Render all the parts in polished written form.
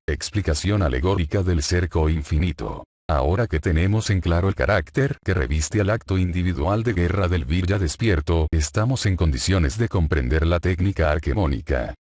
Explicación alegórica del cerco infinito. Ahora que tenemos en claro el carácter que reviste al acto individual de guerra del Virya despierto, estamos en condiciones de comprender la técnica arquemónica.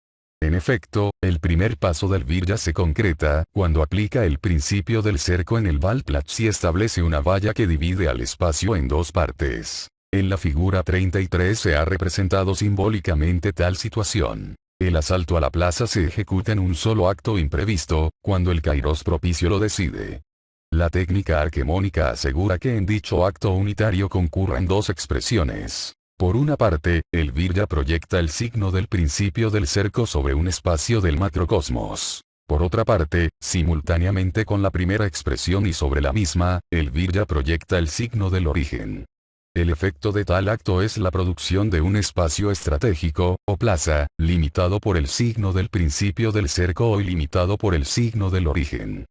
En efecto, el primer paso del Virya se concreta cuando aplica el principio del cerco en el Valplatz y establece una valla que divide al espacio en dos partes. En la figura 33 se ha representado simbólicamente tal situación. El asalto a la plaza se ejecuta en un solo acto imprevisto, cuando el kairos propicio lo decide. La técnica arquemónica asegura que en dicho acto unitario concurran dos expresiones. Por una parte, el Virya proyecta el signo del principio del cerco sobre un espacio del macrocosmos. Por otra parte, simultáneamente con la primera expresión y sobre la misma, el Virya proyecta el signo del origen. El efecto de tal acto es la producción de un espacio estratégico, o plaza, limitado por el signo del principio del cerco o ilimitado por el signo del origen.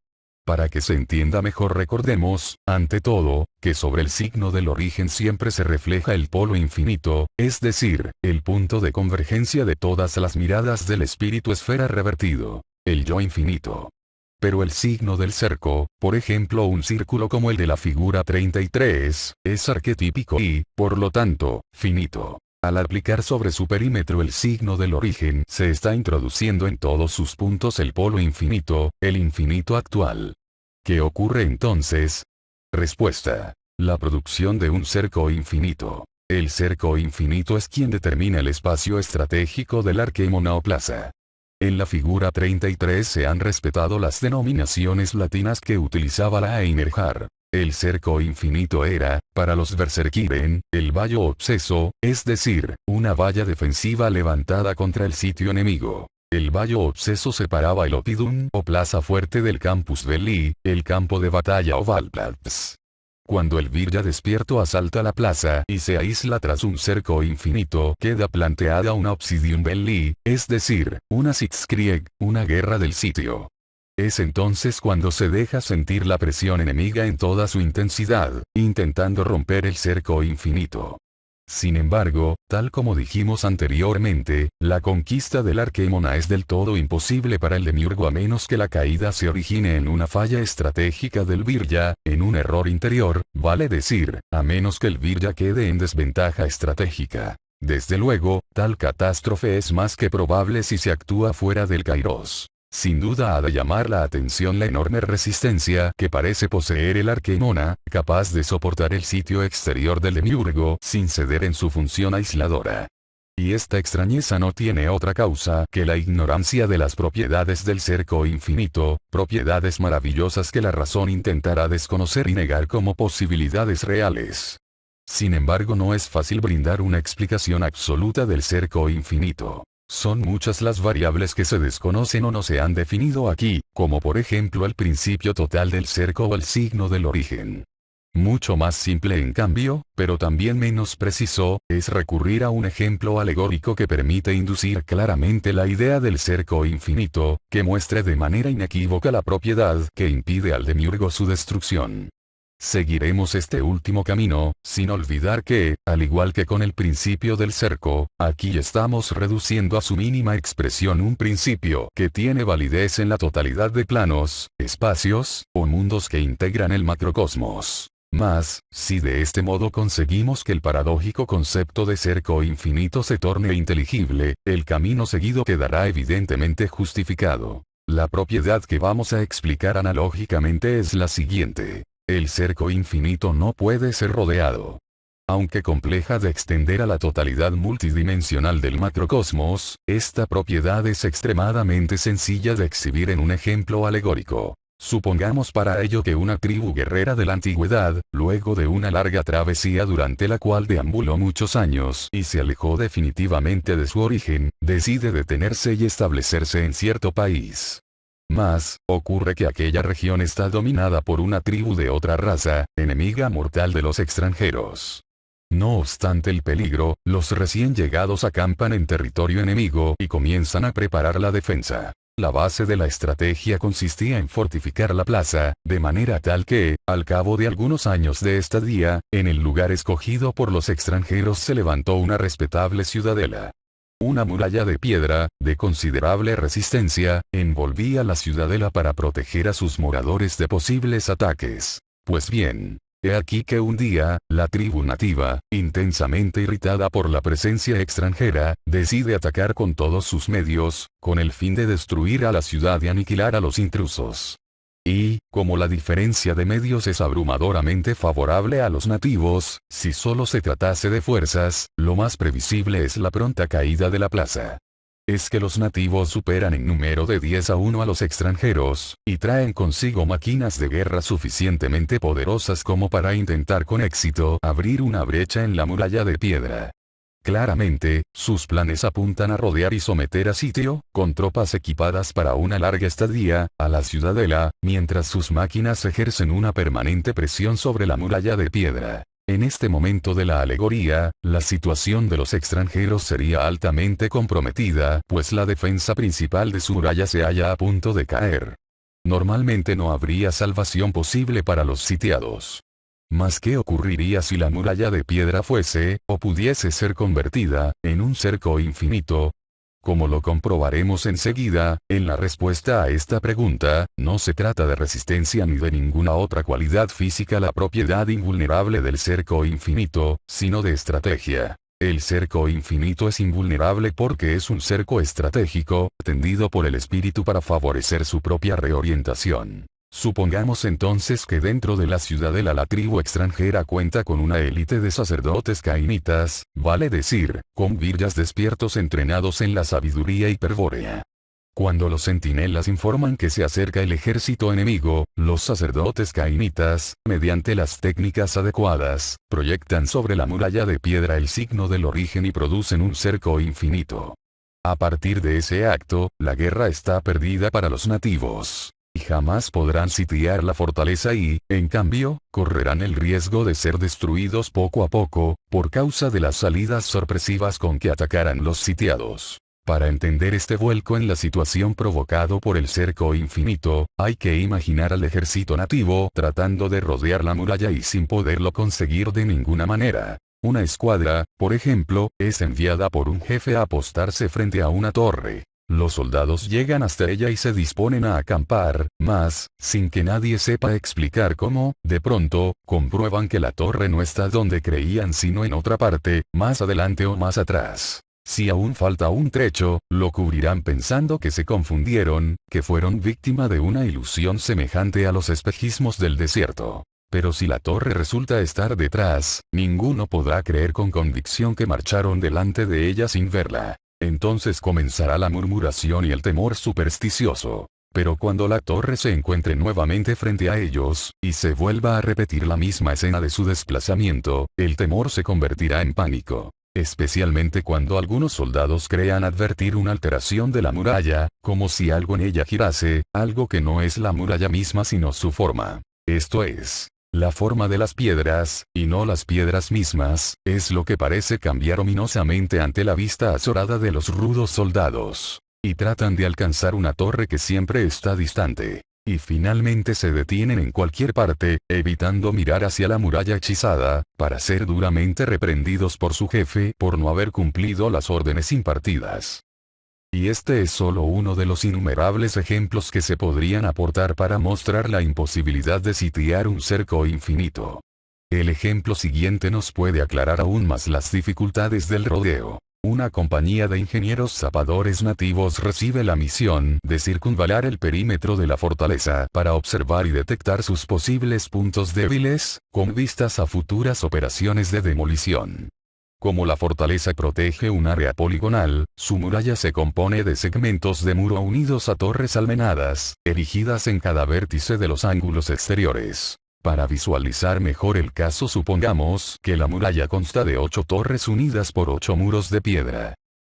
Para que se entienda mejor recordemos, ante todo, que sobre el signo del origen siempre se refleja el polo infinito, es decir, el punto de convergencia de todas las miradas del espíritu esfera revertido, el yo infinito. Pero el signo del cerco, por ejemplo un círculo como el de la figura 33, es arquetípico y, por lo tanto, finito. Al aplicar sobre su perímetro el signo del origen se está introduciendo en todos sus puntos el polo infinito, el infinito actual. ¿Qué ocurre entonces? Respuesta. La producción de un cerco infinito. El cerco infinito es quien determina el espacio estratégico del arquémona o plaza. En la figura 33 se han respetado las denominaciones latinas que utilizaba la Einerjar. El cerco infinito era, para los Berserkiren, el vallo obseso, es decir, una valla defensiva levantada contra el sitio enemigo. El vallo obseso separaba el Oppidum o plaza fuerte del Campus Belli, el campo de batalla o Valplatz. Cuando el Virya despierto asalta la plaza y se aísla tras un cerco infinito, queda planteada una Obsidium Belli, es decir, una Sitzkrieg, una guerra del sitio. Es entonces cuando se deja sentir la presión enemiga en toda su intensidad, intentando romper el cerco infinito. Sin embargo, tal como dijimos anteriormente, la conquista del arquémona es del todo imposible para el demiurgo a menos que la caída se origine en una falla estratégica del Virya, en un error interior, vale decir, a menos que el Virya quede en desventaja estratégica. Desde luego, tal catástrofe es más que probable si se actúa fuera del kairos. Sin duda ha de llamar la atención la enorme resistencia que parece poseer el arquémona, capaz de soportar el sitio exterior del demiurgo sin ceder en su función aisladora. Y esta extrañeza no tiene otra causa que la ignorancia de las propiedades del cerco infinito, propiedades maravillosas que la razón intentará desconocer y negar como posibilidades reales. Sin embargo, no es fácil brindar una explicación absoluta del cerco infinito. Son muchas las variables que se desconocen o no se han definido aquí, como por ejemplo el principio total del cerco o el signo del origen. Mucho más simple en cambio, pero también menos preciso, es recurrir a un ejemplo alegórico que permite inducir claramente la idea del cerco infinito, que muestre de manera inequívoca la propiedad que impide al demiurgo su destrucción. Seguiremos este último camino, sin olvidar que, al igual que con el principio del cerco, aquí estamos reduciendo a su mínima expresión un principio que tiene validez en la totalidad de planos, espacios, o mundos que integran el macrocosmos. Mas, si de este modo conseguimos que el paradójico concepto de cerco infinito se torne inteligible, el camino seguido quedará evidentemente justificado. La propiedad que vamos a explicar analógicamente es la siguiente. El cerco infinito no puede ser rodeado. Aunque compleja de extender a la totalidad multidimensional del macrocosmos, esta propiedad es extremadamente sencilla de exhibir en un ejemplo alegórico. Supongamos para ello que una tribu guerrera de la antigüedad, luego de una larga travesía durante la cual deambuló muchos años y se alejó definitivamente de su origen, decide detenerse y establecerse en cierto país. Mas, ocurre que aquella región está dominada por una tribu de otra raza, enemiga mortal de los extranjeros. No obstante el peligro, los recién llegados acampan en territorio enemigo y comienzan a preparar la defensa. La base de la estrategia consistía en fortificar la plaza, de manera tal que, al cabo de algunos años de estadía, en el lugar escogido por los extranjeros se levantó una respetable ciudadela. Una muralla de piedra, de considerable resistencia, envolvía la ciudadela para proteger a sus moradores de posibles ataques. Pues bien, he aquí que un día, la tribu nativa, intensamente irritada por la presencia extranjera, decide atacar con todos sus medios, con el fin de destruir a la ciudad y aniquilar a los intrusos. Y, como la diferencia de medios es abrumadoramente favorable a los nativos, si solo se tratase de fuerzas, lo más previsible es la pronta caída de la plaza. Es que los nativos superan en número de 10-1 a los extranjeros, y traen consigo máquinas de guerra suficientemente poderosas como para intentar con éxito abrir una brecha en la muralla de piedra. Claramente, sus planes apuntan a rodear y someter a sitio, con tropas equipadas para una larga estadía, a la ciudadela, mientras sus máquinas ejercen una permanente presión sobre la muralla de piedra. En este momento de la alegoría, la situación de los extranjeros sería altamente comprometida, pues la defensa principal de su muralla se halla a punto de caer. Normalmente no habría salvación posible para los sitiados. Mas ¿qué ocurriría si la muralla de piedra fuese, o pudiese ser convertida, en un cerco infinito? Como lo comprobaremos enseguida, en la respuesta a esta pregunta, no se trata de resistencia ni de ninguna otra cualidad física la propiedad invulnerable del cerco infinito, sino de estrategia. El cerco infinito es invulnerable porque es un cerco estratégico, tendido por el espíritu para favorecer su propia reorientación. Supongamos entonces que dentro de la ciudadela la tribu extranjera cuenta con una élite de sacerdotes cainitas, vale decir, con viryas despiertos entrenados en la sabiduría hiperbórea. Cuando los centinelas informan que se acerca el ejército enemigo, los sacerdotes cainitas, mediante las técnicas adecuadas, proyectan sobre la muralla de piedra el signo del origen y producen un cerco infinito. A partir de ese acto, la guerra está perdida para los nativos. Y jamás podrán sitiar la fortaleza y, en cambio, correrán el riesgo de ser destruidos poco a poco, por causa de las salidas sorpresivas con que atacarán los sitiados. Para entender este vuelco en la situación provocado por el cerco infinito, hay que imaginar al ejército nativo tratando de rodear la muralla y sin poderlo conseguir de ninguna manera. Una escuadra, por ejemplo, es enviada por un jefe a apostarse frente a una torre. Los soldados llegan hasta ella y se disponen a acampar, mas, sin que nadie sepa explicar cómo, de pronto, comprueban que la torre no está donde creían sino en otra parte, más adelante o más atrás. Si aún falta un trecho, lo cubrirán pensando que se confundieron, que fueron víctima de una ilusión semejante a los espejismos del desierto. Pero si la torre resulta estar detrás, ninguno podrá creer con convicción que marcharon delante de ella sin verla. Entonces comenzará la murmuración y el temor supersticioso. Pero cuando la torre se encuentre nuevamente frente a ellos, y se vuelva a repetir la misma escena de su desplazamiento, el temor se convertirá en pánico. Especialmente cuando algunos soldados crean advertir una alteración de la muralla, como si algo en ella girase, algo que no es la muralla misma sino su forma. Esto es, la forma de las piedras, y no las piedras mismas, es lo que parece cambiar ominosamente ante la vista azorada de los rudos soldados. Y tratan de alcanzar una torre que siempre está distante. Y finalmente se detienen en cualquier parte, evitando mirar hacia la muralla hechizada, para ser duramente reprendidos por su jefe por no haber cumplido las órdenes impartidas. Y este es solo uno de los innumerables ejemplos que se podrían aportar para mostrar la imposibilidad de sitiar un cerco infinito. El ejemplo siguiente nos puede aclarar aún más las dificultades del rodeo. Una compañía de ingenieros zapadores nativos recibe la misión de circunvalar el perímetro de la fortaleza para observar y detectar sus posibles puntos débiles, con vistas a futuras operaciones de demolición. Como la fortaleza protege un área poligonal, su muralla se compone de segmentos de muro unidos a torres almenadas, erigidas en cada vértice de los ángulos exteriores. Para visualizar mejor el caso supongamos que la muralla consta de 8 torres unidas por 8 muros de piedra.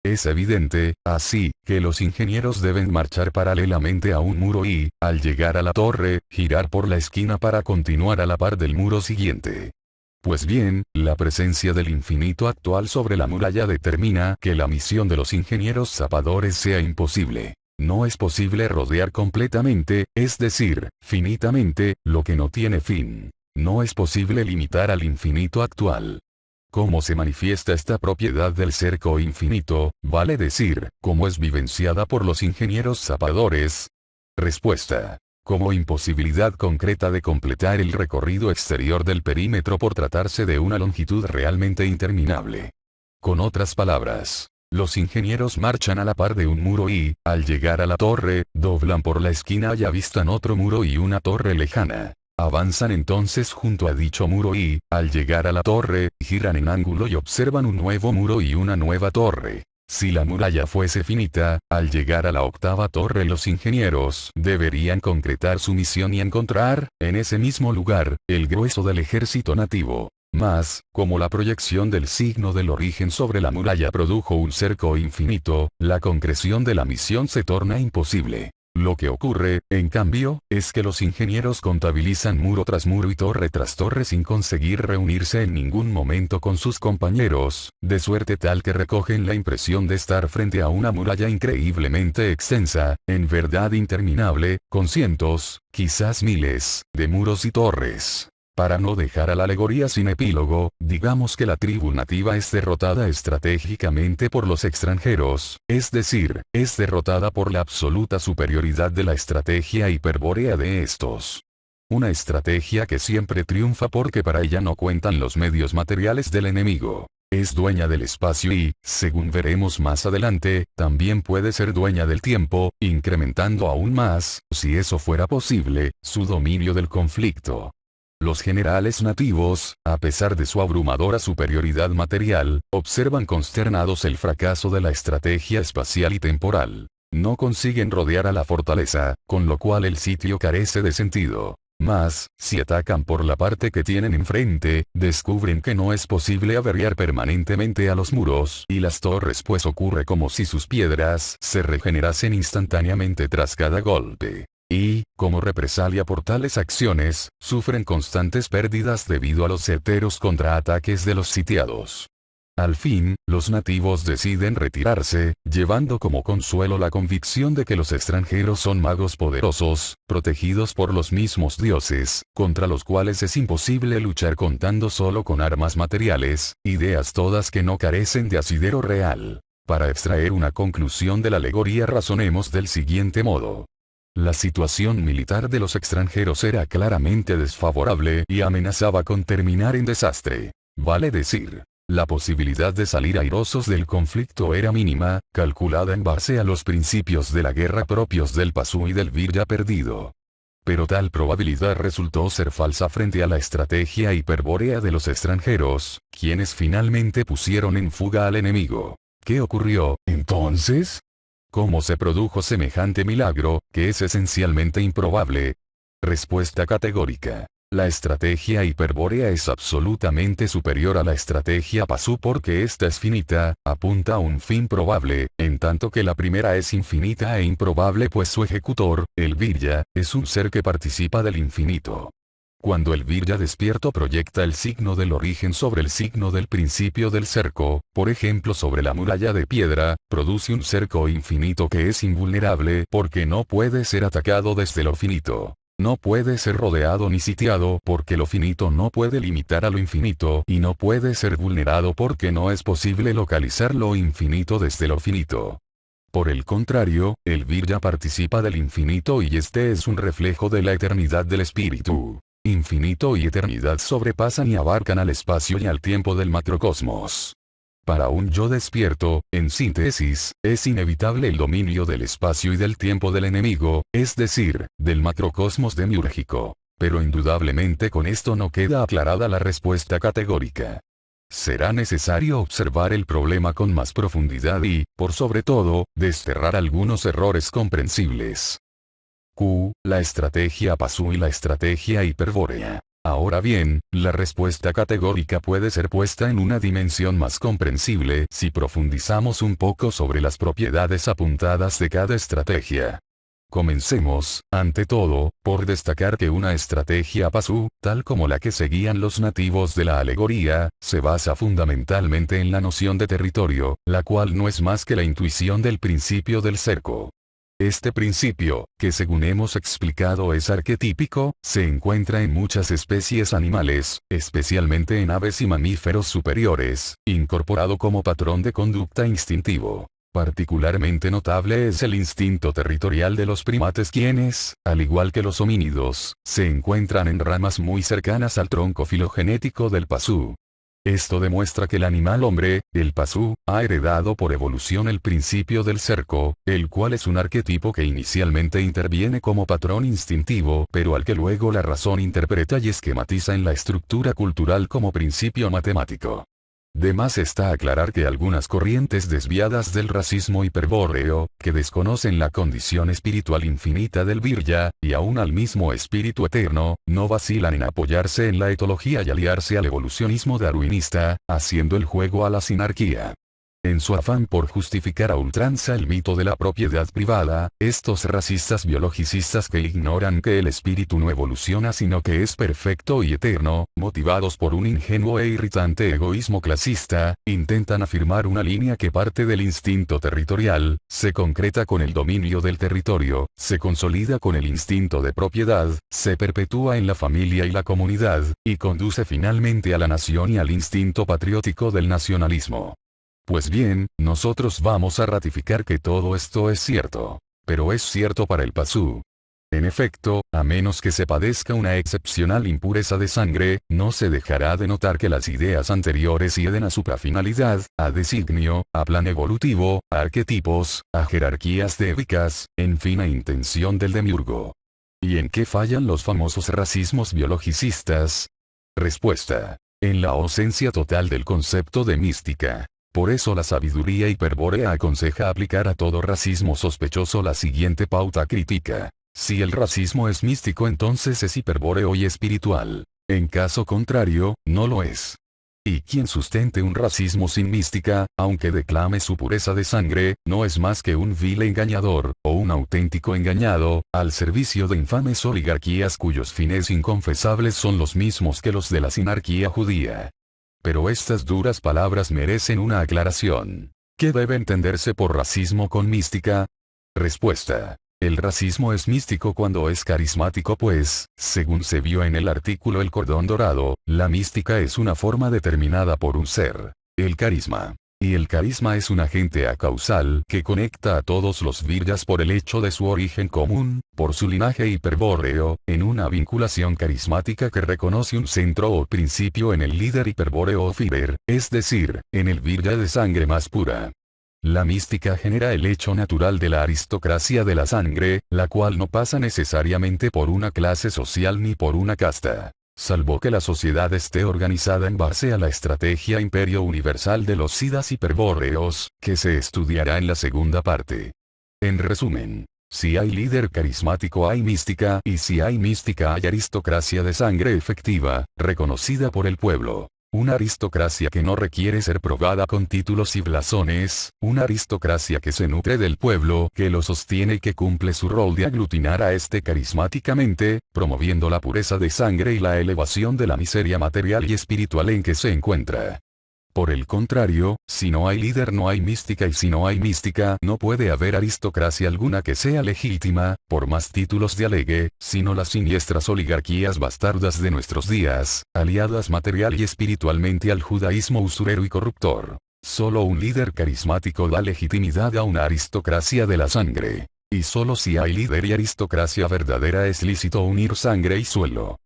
Es evidente, así, que los ingenieros deben marchar paralelamente a un muro y, al llegar a la torre, girar por la esquina para continuar a la par del muro siguiente. Pues bien, la presencia del infinito actual sobre la muralla determina que la misión de los ingenieros zapadores sea imposible. No es posible rodear completamente, es decir, finitamente, lo que no tiene fin. No es posible limitar al infinito actual. ¿Cómo se manifiesta esta propiedad del cerco infinito, vale decir, cómo es vivenciada por los ingenieros zapadores? Respuesta. Como imposibilidad concreta de completar el recorrido exterior del perímetro por tratarse de una longitud realmente interminable. Con otras palabras, los ingenieros marchan a la par de un muro y, al llegar a la torre, doblan por la esquina y avistan otro muro y una torre lejana. Avanzan entonces junto a dicho muro y, al llegar a la torre, giran en ángulo y observan un nuevo muro y una nueva torre. Si la muralla fuese finita, al llegar a la octava torre los ingenieros deberían concretar su misión y encontrar, en ese mismo lugar, el grueso del ejército nativo. Mas, como la proyección del signo del origen sobre la muralla produjo un cerco infinito, la concreción de la misión se torna imposible. Lo que ocurre, en cambio, es que los ingenieros contabilizan muro tras muro y torre tras torre sin conseguir reunirse en ningún momento con sus compañeros, de suerte tal que recogen la impresión de estar frente a una muralla increíblemente extensa, en verdad interminable, con cientos, quizás miles, de muros y torres. Para no dejar a la alegoría sin epílogo, digamos que la tribu nativa es derrotada estratégicamente por los extranjeros, es decir, es derrotada por la absoluta superioridad de la estrategia hiperbórea de estos. Una estrategia que siempre triunfa porque para ella no cuentan los medios materiales del enemigo. Es dueña del espacio y, según veremos más adelante, también puede ser dueña del tiempo, incrementando aún más, si eso fuera posible, su dominio del conflicto. Los generales nativos, a pesar de su abrumadora superioridad material, observan consternados el fracaso de la estrategia espacial y temporal. No consiguen rodear a la fortaleza, con lo cual el sitio carece de sentido. Mas, si atacan por la parte que tienen enfrente, descubren que no es posible averriar permanentemente a los muros y las torres, pues ocurre como si sus piedras se regenerasen instantáneamente tras cada golpe. Y, como represalia por tales acciones, sufren constantes pérdidas debido a los certeros contraataques de los sitiados. Al fin, los nativos deciden retirarse, llevando como consuelo la convicción de que los extranjeros son magos poderosos, protegidos por los mismos dioses, contra los cuales es imposible luchar contando solo con armas materiales, ideas todas que no carecen de asidero real. Para extraer una conclusión de la alegoría razonemos del siguiente modo. La situación militar de los extranjeros era claramente desfavorable y amenazaba con terminar en desastre. Vale decir, la posibilidad de salir airosos del conflicto era mínima, calculada en base a los principios de la guerra propios del Pasú y del Virya perdido. Pero tal probabilidad resultó ser falsa frente a la estrategia hiperbórea de los extranjeros, quienes finalmente pusieron en fuga al enemigo. ¿Qué ocurrió, entonces? ¿Cómo se produjo semejante milagro, que es esencialmente improbable? Respuesta categórica. La estrategia hiperbórea es absolutamente superior a la estrategia Pasú porque esta es finita, apunta a un fin probable, en tanto que la primera es infinita e improbable pues su ejecutor, el Virya, es un ser que participa del infinito. Cuando el Virya despierto proyecta el signo del origen sobre el signo del principio del cerco, por ejemplo sobre la muralla de piedra, produce un cerco infinito que es invulnerable porque no puede ser atacado desde lo finito. No puede ser rodeado ni sitiado porque lo finito no puede limitar a lo infinito y no puede ser vulnerado porque no es posible localizar lo infinito desde lo finito. Por el contrario, el Virya participa del infinito y este es un reflejo de la eternidad del espíritu. Infinito y eternidad sobrepasan y abarcan al espacio y al tiempo del macrocosmos. Para un yo despierto, en síntesis, es inevitable el dominio del espacio y del tiempo del enemigo, es decir, del macrocosmos demiúrgico. Pero indudablemente con esto no queda aclarada la respuesta categórica. Será necesario observar el problema con más profundidad y, por sobre todo, desterrar algunos errores comprensibles. La estrategia Pasú y la estrategia hiperbórea. Ahora bien, la respuesta categórica puede ser puesta en una dimensión más comprensible si profundizamos un poco sobre las propiedades apuntadas de cada estrategia. Comencemos, ante todo, por destacar que una estrategia Pasú, tal como la que seguían los nativos de la alegoría, se basa fundamentalmente en la noción de territorio, la cual no es más que la intuición del principio del cerco. Este principio, que según hemos explicado es arquetípico, se encuentra en muchas especies animales, especialmente en aves y mamíferos superiores, incorporado como patrón de conducta instintivo. Particularmente notable es el instinto territorial de los primates quienes, al igual que los homínidos, se encuentran en ramas muy cercanas al tronco filogenético del pasú. Esto demuestra que el animal hombre, el pasú, ha heredado por evolución el principio del cerco, el cual es un arquetipo que inicialmente interviene como patrón instintivo, pero al que luego la razón interpreta y esquematiza en la estructura cultural como principio matemático. De más está aclarar que algunas corrientes desviadas del racismo hiperbóreo, que desconocen la condición espiritual infinita del Virya, y aún al mismo espíritu eterno, no vacilan en apoyarse en la etología y aliarse al evolucionismo darwinista, haciendo el juego a la sinarquía. En su afán por justificar a ultranza el mito de la propiedad privada, estos racistas biologicistas que ignoran que el espíritu no evoluciona sino que es perfecto y eterno, motivados por un ingenuo e irritante egoísmo clasista, intentan afirmar una línea que parte del instinto territorial, se concreta con el dominio del territorio, se consolida con el instinto de propiedad, se perpetúa en la familia y la comunidad, y conduce finalmente a la nación y al instinto patriótico del nacionalismo. Pues bien, nosotros vamos a ratificar que todo esto es cierto. Pero es cierto para el pasú. En efecto, a menos que se padezca una excepcional impureza de sangre, no se dejará de notar que las ideas anteriores hieden a suprafinalidad, a designio, a plan evolutivo, a arquetipos, a jerarquías débicas, en fin a intención del demiurgo. ¿Y en qué fallan los famosos racismos biologicistas? Respuesta. En la ausencia total del concepto de mística. Por eso la sabiduría hiperbórea aconseja aplicar a todo racismo sospechoso la siguiente pauta crítica. Si el racismo es místico entonces es hiperbóreo y espiritual. En caso contrario, no lo es. Y quien sustente un racismo sin mística, aunque declame su pureza de sangre, no es más que un vil engañador, o un auténtico engañado, al servicio de infames oligarquías cuyos fines inconfesables son los mismos que los de la sinarquía judía. Pero estas duras palabras merecen una aclaración. ¿Qué debe entenderse por racismo con mística? Respuesta. El racismo es místico cuando es carismático pues, según se vio en el artículo El Cordón Dorado, la mística es una forma determinada por un ser, el carisma. Y el carisma es un agente acausal que conecta a todos los viryas por el hecho de su origen común, por su linaje hiperbóreo, en una vinculación carismática que reconoce un centro o principio en el líder hiperbóreo o fiber, es decir, en el virya de sangre más pura. La mística genera el hecho natural de la aristocracia de la sangre, la cual no pasa necesariamente por una clase social ni por una casta. Salvo que la sociedad esté organizada en base a la estrategia imperio universal de los siddhas hiperbóreos, que se estudiará en la segunda parte. En resumen, si hay líder carismático hay mística y si hay mística hay aristocracia de sangre efectiva, reconocida por el pueblo. Una aristocracia que no requiere ser probada con títulos y blasones, una aristocracia que se nutre del pueblo que lo sostiene y que cumple su rol de aglutinar a este carismáticamente, promoviendo la pureza de sangre y la elevación de la miseria material y espiritual en que se encuentra. Por el contrario, si no hay líder no hay mística y si no hay mística no puede haber aristocracia alguna que sea legítima, por más títulos de alegue, sino las siniestras oligarquías bastardas de nuestros días, aliadas material y espiritualmente al judaísmo usurero y corruptor. Solo un líder carismático da legitimidad a una aristocracia de la sangre. Y solo si hay líder y aristocracia verdadera es lícito unir sangre y suelo.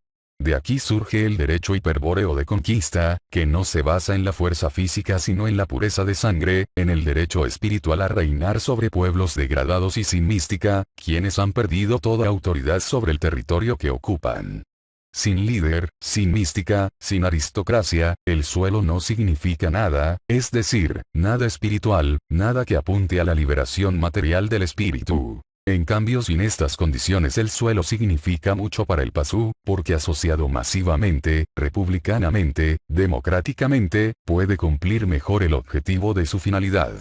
De aquí surge el derecho hiperbóreo de conquista, que no se basa en la fuerza física sino en la pureza de sangre, en el derecho espiritual a reinar sobre pueblos degradados y sin mística, quienes han perdido toda autoridad sobre el territorio que ocupan. Sin líder, sin mística, sin aristocracia, el suelo no significa nada, es decir, nada espiritual, nada que apunte a la liberación material del espíritu. En cambio sin estas condiciones el suelo significa mucho para el pasú, porque asociado masivamente, republicanamente, democráticamente, puede cumplir mejor el objetivo de su finalidad.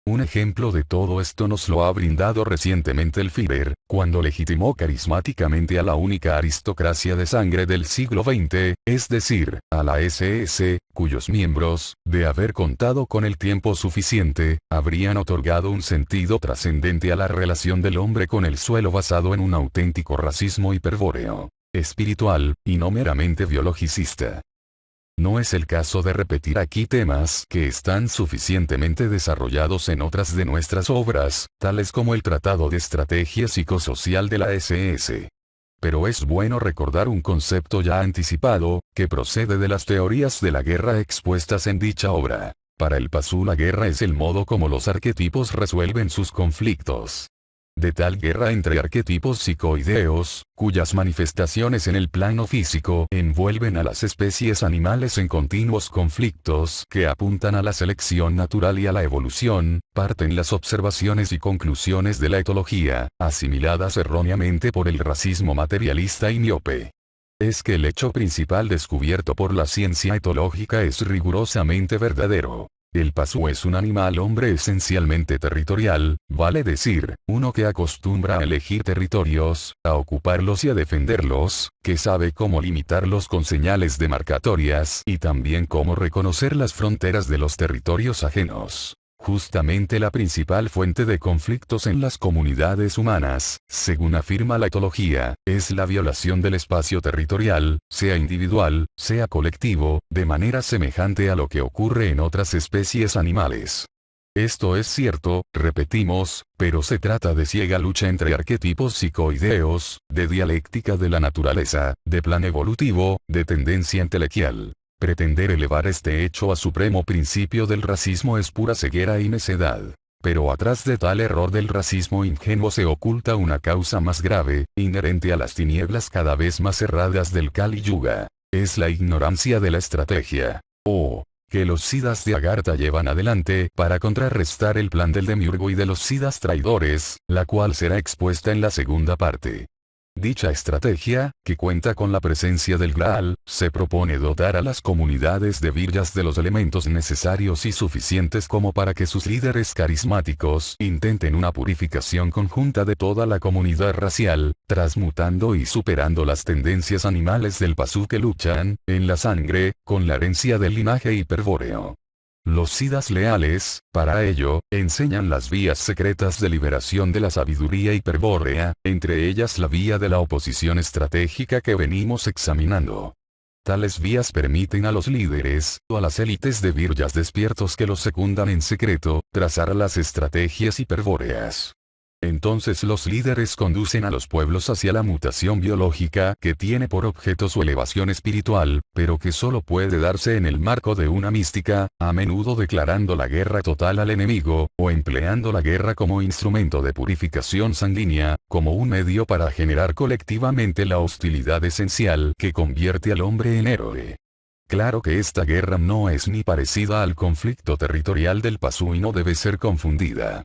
Un ejemplo de todo esto nos lo ha brindado recientemente el Führer, cuando legitimó carismáticamente a la única aristocracia de sangre del siglo XX, es decir, a la SS, cuyos miembros, de haber contado con el tiempo suficiente, habrían otorgado un sentido trascendente a la relación del hombre con el suelo basado en un auténtico racismo hiperbóreo, espiritual, y no meramente biologicista. No es el caso de repetir aquí temas que están suficientemente desarrollados en otras de nuestras obras, tales como el Tratado de Estrategia Psicosocial de la SS. Pero es bueno recordar un concepto ya anticipado, que procede de las teorías de la guerra expuestas en dicha obra. Para el Pazu la guerra es el modo como los arquetipos resuelven sus conflictos. De tal guerra entre arquetipos psicoideos, cuyas manifestaciones en el plano físico envuelven a las especies animales en continuos conflictos que apuntan a la selección natural y a la evolución, parten las observaciones y conclusiones de la etología, asimiladas erróneamente por el racismo materialista y miope. Es que el hecho principal descubierto por la ciencia etológica es rigurosamente verdadero. El Pazu es un animal hombre esencialmente territorial, vale decir, uno que acostumbra a elegir territorios, a ocuparlos y a defenderlos, que sabe cómo limitarlos con señales demarcatorias y también cómo reconocer las fronteras de los territorios ajenos. Justamente la principal fuente de conflictos en las comunidades humanas, según afirma la etología, es la violación del espacio territorial, sea individual, sea colectivo, de manera semejante a lo que ocurre en otras especies animales. Esto es cierto, repetimos, pero se trata de ciega lucha entre arquetipos psicoideos, de dialéctica de la naturaleza, de plan evolutivo, de tendencia intelectual. Pretender elevar este hecho a supremo principio del racismo es pura ceguera y necedad. Pero atrás de tal error del racismo ingenuo se oculta una causa más grave, inherente a las tinieblas cada vez más cerradas del Kali Yuga. Es la ignorancia de la estrategia. Que los Siddhas de Agartha llevan adelante para contrarrestar el plan del Demiurgo y de los Siddhas traidores, la cual será expuesta en la segunda parte. Dicha estrategia, que cuenta con la presencia del Graal, se propone dotar a las comunidades de Viryas de los elementos necesarios y suficientes como para que sus líderes carismáticos intenten una purificación conjunta de toda la comunidad racial, transmutando y superando las tendencias animales del Pazu que luchan, en la sangre, con la herencia del linaje hiperbóreo. Los Siddhas leales, para ello, enseñan las vías secretas de liberación de la sabiduría hiperbórea, entre ellas la vía de la oposición estratégica que venimos examinando. Tales vías permiten a los líderes, o a las élites de Viryas despiertos que los secundan en secreto, trazar las estrategias hiperbóreas. Entonces los líderes conducen a los pueblos hacia la mutación biológica que tiene por objeto su elevación espiritual, pero que solo puede darse en el marco de una mística, a menudo declarando la guerra total al enemigo, o empleando la guerra como instrumento de purificación sanguínea, como un medio para generar colectivamente la hostilidad esencial que convierte al hombre en héroe. Claro que esta guerra no es ni parecida al conflicto territorial del Pazu y no debe ser confundida.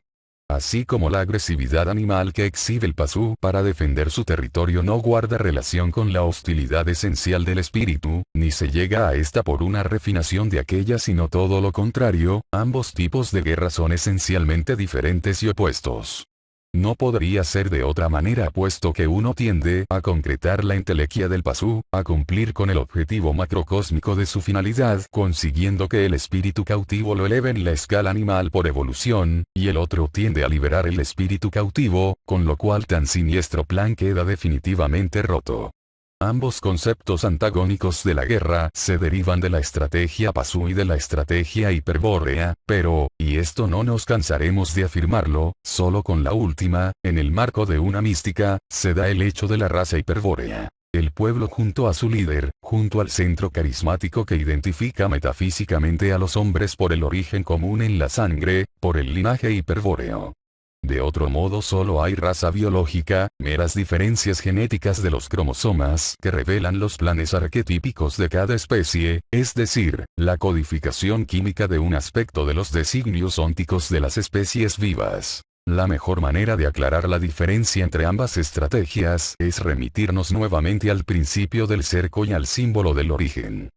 Así como la agresividad animal que exhibe el Pazu para defender su territorio no guarda relación con la hostilidad esencial del espíritu, ni se llega a esta por una refinación de aquella sino todo lo contrario, ambos tipos de guerra son esencialmente diferentes y opuestos. No podría ser de otra manera puesto que uno tiende a concretar la entelequia del Pazu, a cumplir con el objetivo macrocósmico de su finalidad consiguiendo que el espíritu cautivo lo eleve en la escala animal por evolución, y el otro tiende a liberar el espíritu cautivo, con lo cual tan siniestro plan queda definitivamente roto. Ambos conceptos antagónicos de la guerra se derivan de la estrategia Pazu y de la estrategia hiperbórea, pero, y esto no nos cansaremos de afirmarlo, solo con la última, en el marco de una mística, se da el hecho de la raza hiperbórea. El pueblo junto a su líder, junto al centro carismático que identifica metafísicamente a los hombres por el origen común en la sangre, por el linaje hiperbóreo. De otro modo solo hay raza biológica, meras diferencias genéticas de los cromosomas que revelan los planes arquetípicos de cada especie, es decir, la codificación química de un aspecto de los designios ónticos de las especies vivas. La mejor manera de aclarar la diferencia entre ambas estrategias es remitirnos nuevamente al principio del cerco y al símbolo del origen.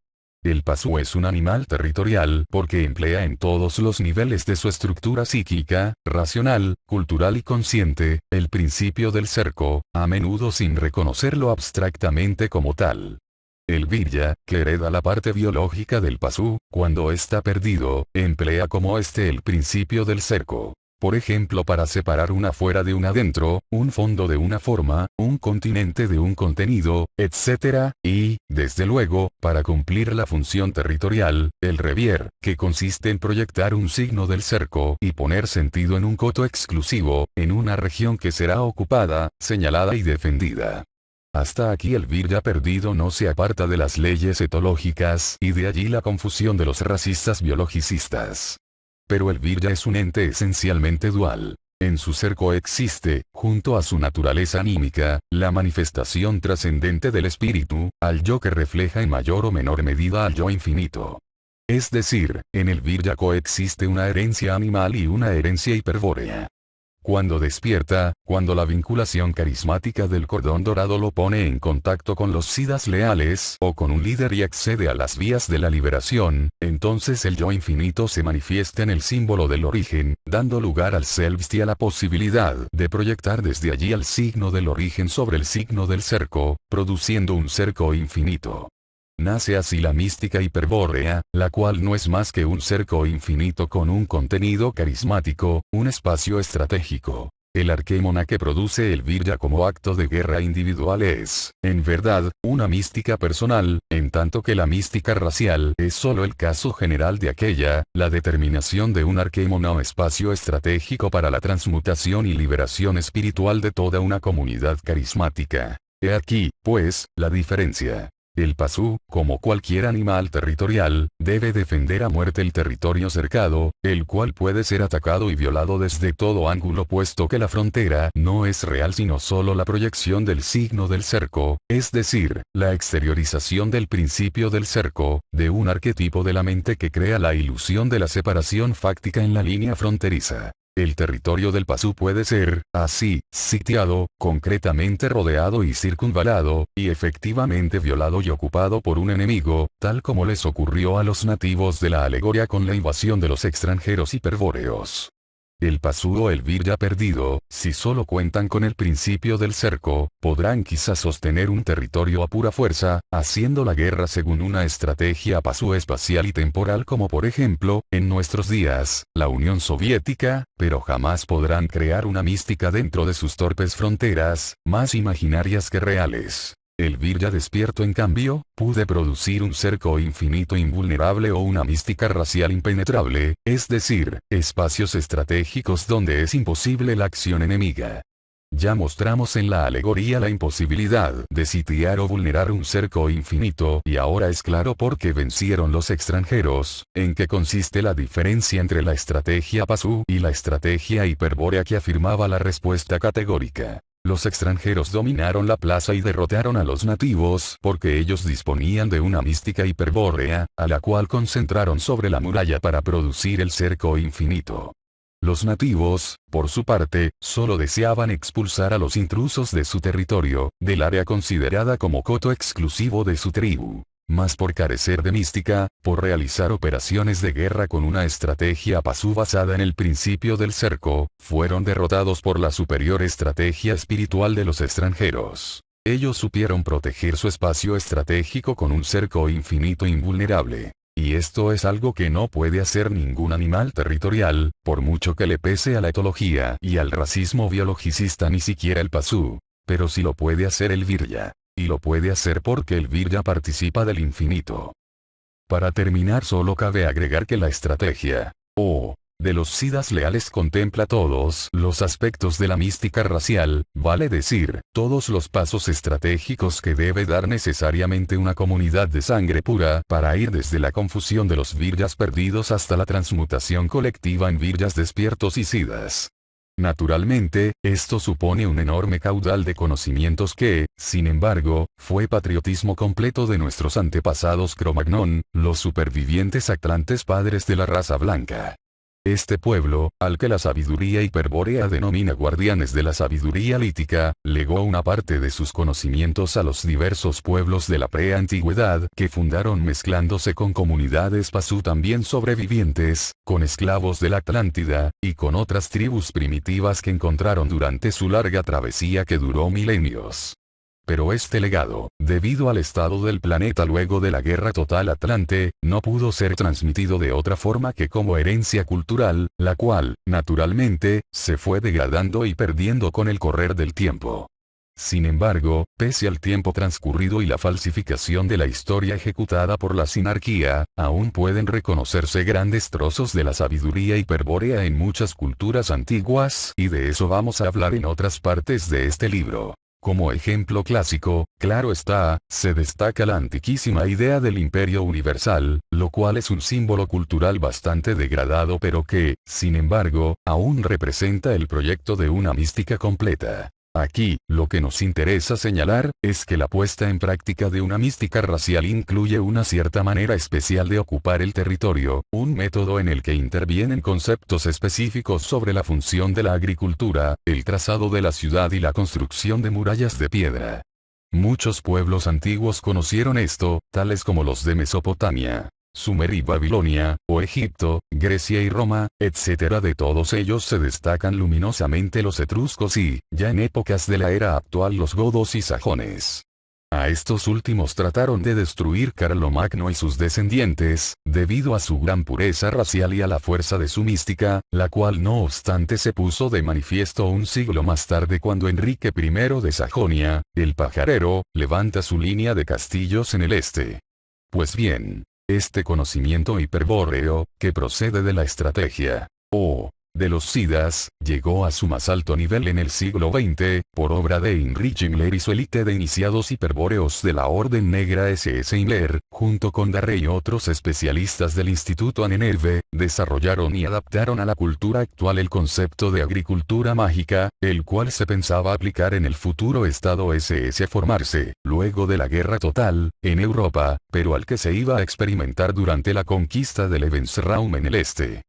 El Pasu es un animal territorial porque emplea en todos los niveles de su estructura psíquica, racional, cultural y consciente, el principio del cerco, a menudo sin reconocerlo abstractamente como tal. El Virya, que hereda la parte biológica del Pasu, cuando está perdido, emplea como el principio del cerco. Por ejemplo, para separar una fuera de una dentro, un fondo de una forma, un continente de un contenido, etc., y, desde luego, para cumplir la función territorial, el revier, que consiste en proyectar un signo del cerco y poner sentido en un coto exclusivo, en una región que será ocupada, señalada y defendida. Hasta aquí el Virya perdido no se aparta de las leyes etológicas y de allí la confusión de los racistas biologicistas. Pero el Virya es un ente esencialmente dual. En su ser coexiste, junto a su naturaleza anímica, la manifestación trascendente del espíritu, al yo que refleja en mayor o menor medida al yo infinito. Es decir, en el Virya coexiste una herencia animal y una herencia hiperbórea. Cuando despierta, cuando la vinculación carismática del cordón dorado lo pone en contacto con los siddhas leales o con un líder y accede a las vías de la liberación, entonces el yo infinito se manifiesta en el símbolo del origen, dando lugar al Selbst y a la posibilidad de proyectar desde allí al signo del origen sobre el signo del cerco, produciendo un cerco infinito. Nace así la mística hiperbórea, la cual no es más que un cerco infinito con un contenido carismático, un espacio estratégico. El arquémona que produce el Virya como acto de guerra individual es, en verdad, una mística personal, en tanto que la mística racial es solo el caso general de aquella, la determinación de un arquémona o espacio estratégico para la transmutación y liberación espiritual de toda una comunidad carismática. He aquí, pues, la diferencia. El Pasu, como cualquier animal territorial, debe defender a muerte el territorio cercado, el cual puede ser atacado y violado desde todo ángulo puesto que la frontera no es real sino solo la proyección del signo del cerco, es decir, la exteriorización del principio del cerco, de un arquetipo de la mente que crea la ilusión de la separación fáctica en la línea fronteriza. El territorio del Pasu puede ser, así, sitiado, concretamente rodeado y circunvalado, y efectivamente violado y ocupado por un enemigo, tal como les ocurrió a los nativos de la alegoría con la invasión de los extranjeros hiperbóreos. El Pasu o el Virya perdido, si solo cuentan con el principio del cerco, podrán quizás sostener un territorio a pura fuerza, haciendo la guerra según una estrategia Pasu espacial y temporal como por ejemplo, en nuestros días, la Unión Soviética, pero jamás podrán crear una mística dentro de sus torpes fronteras, más imaginarias que reales. El Virya despierto en cambio, puede producir un cerco infinito invulnerable o una mística racial impenetrable, es decir, espacios estratégicos donde es imposible la acción enemiga. Ya mostramos en la alegoría la imposibilidad de sitiar o vulnerar un cerco infinito y ahora es claro por qué vencieron los extranjeros, en qué consiste la diferencia entre la estrategia Pasu y la estrategia hiperbórea que afirmaba la respuesta categórica. Los extranjeros dominaron la plaza y derrotaron a los nativos porque ellos disponían de una mística hiperbórea, a la cual concentraron sobre la muralla para producir el cerco infinito. Los nativos, por su parte, solo deseaban expulsar a los intrusos de su territorio, del área considerada como coto exclusivo de su tribu. Mas por carecer de mística, por realizar operaciones de guerra con una estrategia Pasu basada en el principio del cerco, fueron derrotados por la superior estrategia espiritual de los extranjeros. Ellos supieron proteger su espacio estratégico con un cerco infinito invulnerable. Y esto es algo que no puede hacer ningún animal territorial, por mucho que le pese a la etología y al racismo biologicista ni siquiera el Pasu. Pero sí lo puede hacer el Virya. Y lo puede hacer porque el Virya participa del infinito. Para terminar solo cabe agregar que la estrategia, de los siddhas leales contempla todos los aspectos de la mística racial, vale decir, todos los pasos estratégicos que debe dar necesariamente una comunidad de sangre pura para ir desde la confusión de los Viryas perdidos hasta la transmutación colectiva en Viryas despiertos y siddhas. Naturalmente, esto supone un enorme caudal de conocimientos que, sin embargo, fue patriotismo completo de nuestros antepasados Cro-Magnon, los supervivientes atlantes padres de la raza blanca. Este pueblo, al que la sabiduría hiperbórea denomina guardianes de la sabiduría lítica, legó una parte de sus conocimientos a los diversos pueblos de la preantigüedad que fundaron mezclándose con comunidades pasú también sobrevivientes, con esclavos de la Atlántida, y con otras tribus primitivas que encontraron durante su larga travesía que duró milenios. Pero este legado, debido al estado del planeta luego de la Guerra Total Atlante, no pudo ser transmitido de otra forma que como herencia cultural, la cual, naturalmente, se fue degradando y perdiendo con el correr del tiempo. Sin embargo, pese al tiempo transcurrido y la falsificación de la historia ejecutada por la sinarquía, aún pueden reconocerse grandes trozos de la sabiduría hiperbórea en muchas culturas antiguas, y de eso vamos a hablar en otras partes de este libro. Como ejemplo clásico, claro está, se destaca la antiquísima idea del imperio universal, lo cual es un símbolo cultural bastante degradado pero que, sin embargo, aún representa el proyecto de una mística completa. Aquí, lo que nos interesa señalar, es que la puesta en práctica de una mística racial incluye una cierta manera especial de ocupar el territorio, un método en el que intervienen conceptos específicos sobre la función de la agricultura, el trazado de la ciudad y la construcción de murallas de piedra. Muchos pueblos antiguos conocieron esto, tales como los de Mesopotamia, Sumer y Babilonia, o Egipto, Grecia y Roma, etc. De todos ellos se destacan luminosamente los etruscos y, ya en épocas de la era actual, los godos y sajones. A estos últimos trataron de destruir Carlomagno y sus descendientes, debido a su gran pureza racial y a la fuerza de su mística, la cual no obstante se puso de manifiesto un siglo más tarde cuando Enrique I de Sajonia, el pajarero, levanta su línea de castillos en el este. Pues bien, este conocimiento hiperbóreo, que procede de la estrategia, o de los SIDAs, llegó a su más alto nivel en el siglo XX, por obra de Heinrich Himmler y su élite de iniciados hiperbóreos de la Orden Negra SS. Himmler, junto con Darre y otros especialistas del Instituto Annenelve, desarrollaron y adaptaron a la cultura actual el concepto de agricultura mágica, el cual se pensaba aplicar en el futuro Estado SS a formarse, luego de la Guerra Total, en Europa, pero al que se iba a experimentar durante la conquista del Lebensraum en el este.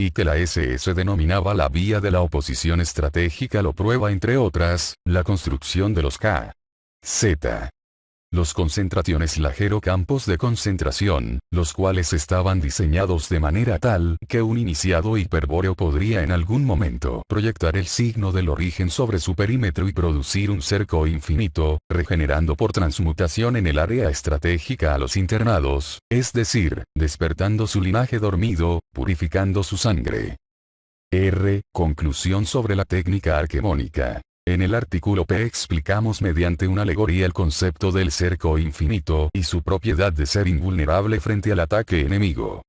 Y que la SS denominaba la vía de la oposición estratégica lo prueba entre otras, la construcción de los KZ. Los concentraciones campos de concentración, los cuales estaban diseñados de manera tal que un iniciado hiperbóreo podría en algún momento proyectar el signo del origen sobre su perímetro y producir un cerco infinito, regenerando por transmutación en el área estratégica a los internados, es decir, despertando su linaje dormido, purificando su sangre. Conclusión sobre la técnica arquemónica. En el artículo P explicamos mediante una alegoría el concepto del cerco infinito y su propiedad de ser invulnerable frente al ataque enemigo.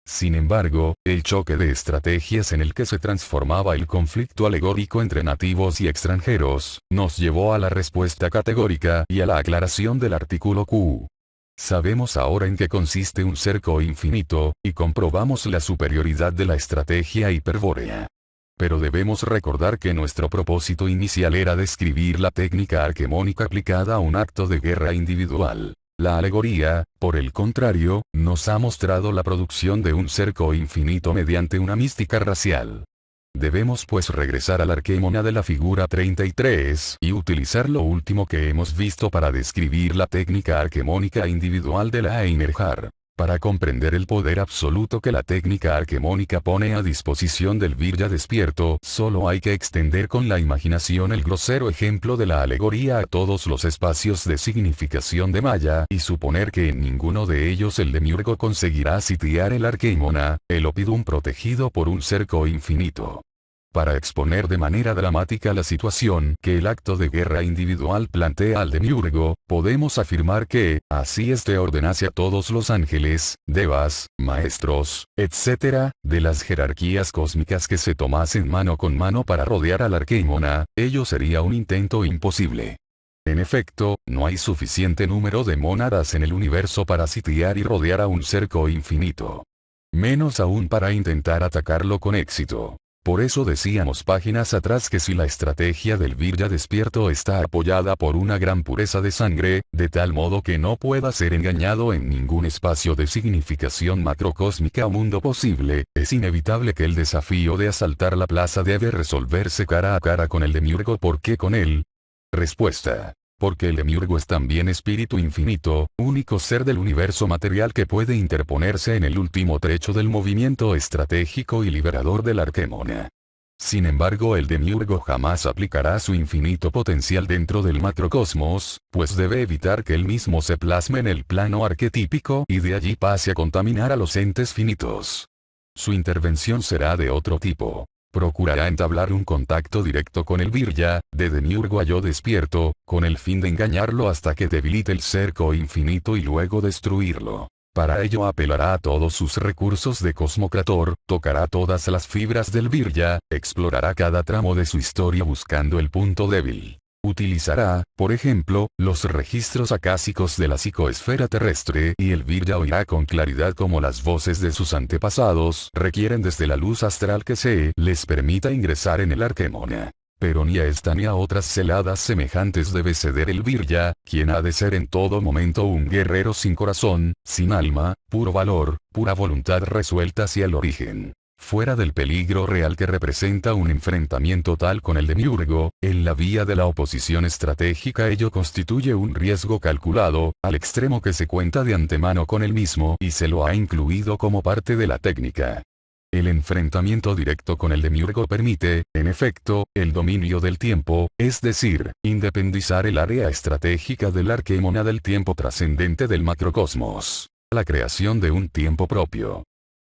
Sin embargo, el choque de estrategias en el que se transformaba el conflicto alegórico entre nativos y extranjeros, nos llevó a la respuesta categórica y a la aclaración del artículo Q. Sabemos ahora en qué consiste un cerco infinito, y comprobamos la superioridad de la estrategia hiperbórea. Pero debemos recordar que nuestro propósito inicial era describir la técnica arquemónica aplicada a un acto de guerra individual. La alegoría, por el contrario, nos ha mostrado la producción de un cerco infinito mediante una mística racial. Debemos pues regresar al arquémona de la figura 33 y utilizar lo último que hemos visto para describir la técnica arquemónica individual de la Einherjar. Para comprender el poder absoluto que la técnica arquemónica pone a disposición del Virya despierto, solo hay que extender con la imaginación el grosero ejemplo de la alegoría a todos los espacios de significación de Maya, y suponer que en ninguno de ellos el demiurgo conseguirá sitiar el arquémona, el oppidum protegido por un cerco infinito. Para exponer de manera dramática la situación que el acto de guerra individual plantea al demiurgo, podemos afirmar que, así éste ordenase a todos los ángeles, devas, maestros, etc., de las jerarquías cósmicas que se tomasen mano con mano para rodear al arquémona, ello sería un intento imposible. En efecto, no hay suficiente número de mónadas en el universo para sitiar y rodear a un cerco infinito. Menos aún para intentar atacarlo con éxito. Por eso decíamos páginas atrás que si la estrategia del Virya despierto está apoyada por una gran pureza de sangre, de tal modo que no pueda ser engañado en ningún espacio de significación macrocósmica o mundo posible, es inevitable que el desafío de asaltar la plaza debe resolverse cara a cara con el demiurgo. ¿Por qué con él? Respuesta. Porque el demiurgo es también espíritu infinito, único ser del universo material que puede interponerse en el último trecho del movimiento estratégico y liberador del Arquemona. Sin embargo, el demiurgo jamás aplicará su infinito potencial dentro del macrocosmos, pues debe evitar que él mismo se plasme en el plano arquetípico y de allí pase a contaminar a los entes finitos. Su intervención será de otro tipo. Procurará entablar un contacto directo con el Virya, de demiurgo a yo despierto, con el fin de engañarlo hasta que debilite el cerco infinito y luego destruirlo. Para ello apelará a todos sus recursos de cosmocrator, tocará todas las fibras del Virya, explorará cada tramo de su historia buscando el punto débil. Utilizará, por ejemplo, los registros acásicos de la psicoesfera terrestre y el Virya oirá con claridad cómo las voces de sus antepasados requieren desde la luz astral que se les permita ingresar en el Arquemona. Pero ni a esta ni a otras celadas semejantes debe ceder el Virya, quien ha de ser en todo momento un guerrero sin corazón, sin alma, puro valor, pura voluntad resuelta hacia el origen. Fuera del peligro real que representa un enfrentamiento tal con el demiurgo, en la vía de la oposición estratégica ello constituye un riesgo calculado, al extremo que se cuenta de antemano con él mismo y se lo ha incluido como parte de la técnica. El enfrentamiento directo con el demiurgo permite, en efecto, el dominio del tiempo, es decir, independizar el área estratégica del Arquemona del tiempo trascendente del macrocosmos. La creación de un tiempo propio.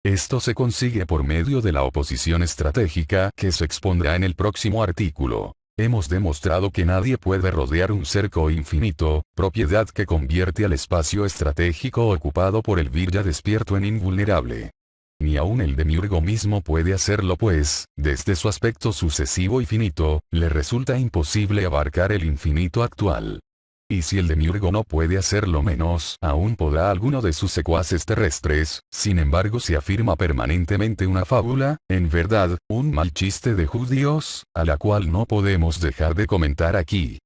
Esto se consigue por medio de la oposición estratégica que se expondrá en el próximo artículo. Hemos demostrado que nadie puede rodear un cerco infinito, propiedad que convierte al espacio estratégico ocupado por el Virya despierto en invulnerable. Ni aun el demiurgo mismo puede hacerlo pues, desde su aspecto sucesivo y finito, le resulta imposible abarcar el infinito actual. Y si el demiurgo no puede hacerlo menos, aún podrá alguno de sus secuaces terrestres. Sin embargo, se afirma permanentemente una fábula, en verdad, un mal chiste de judíos, a la cual no podemos dejar de comentar aquí.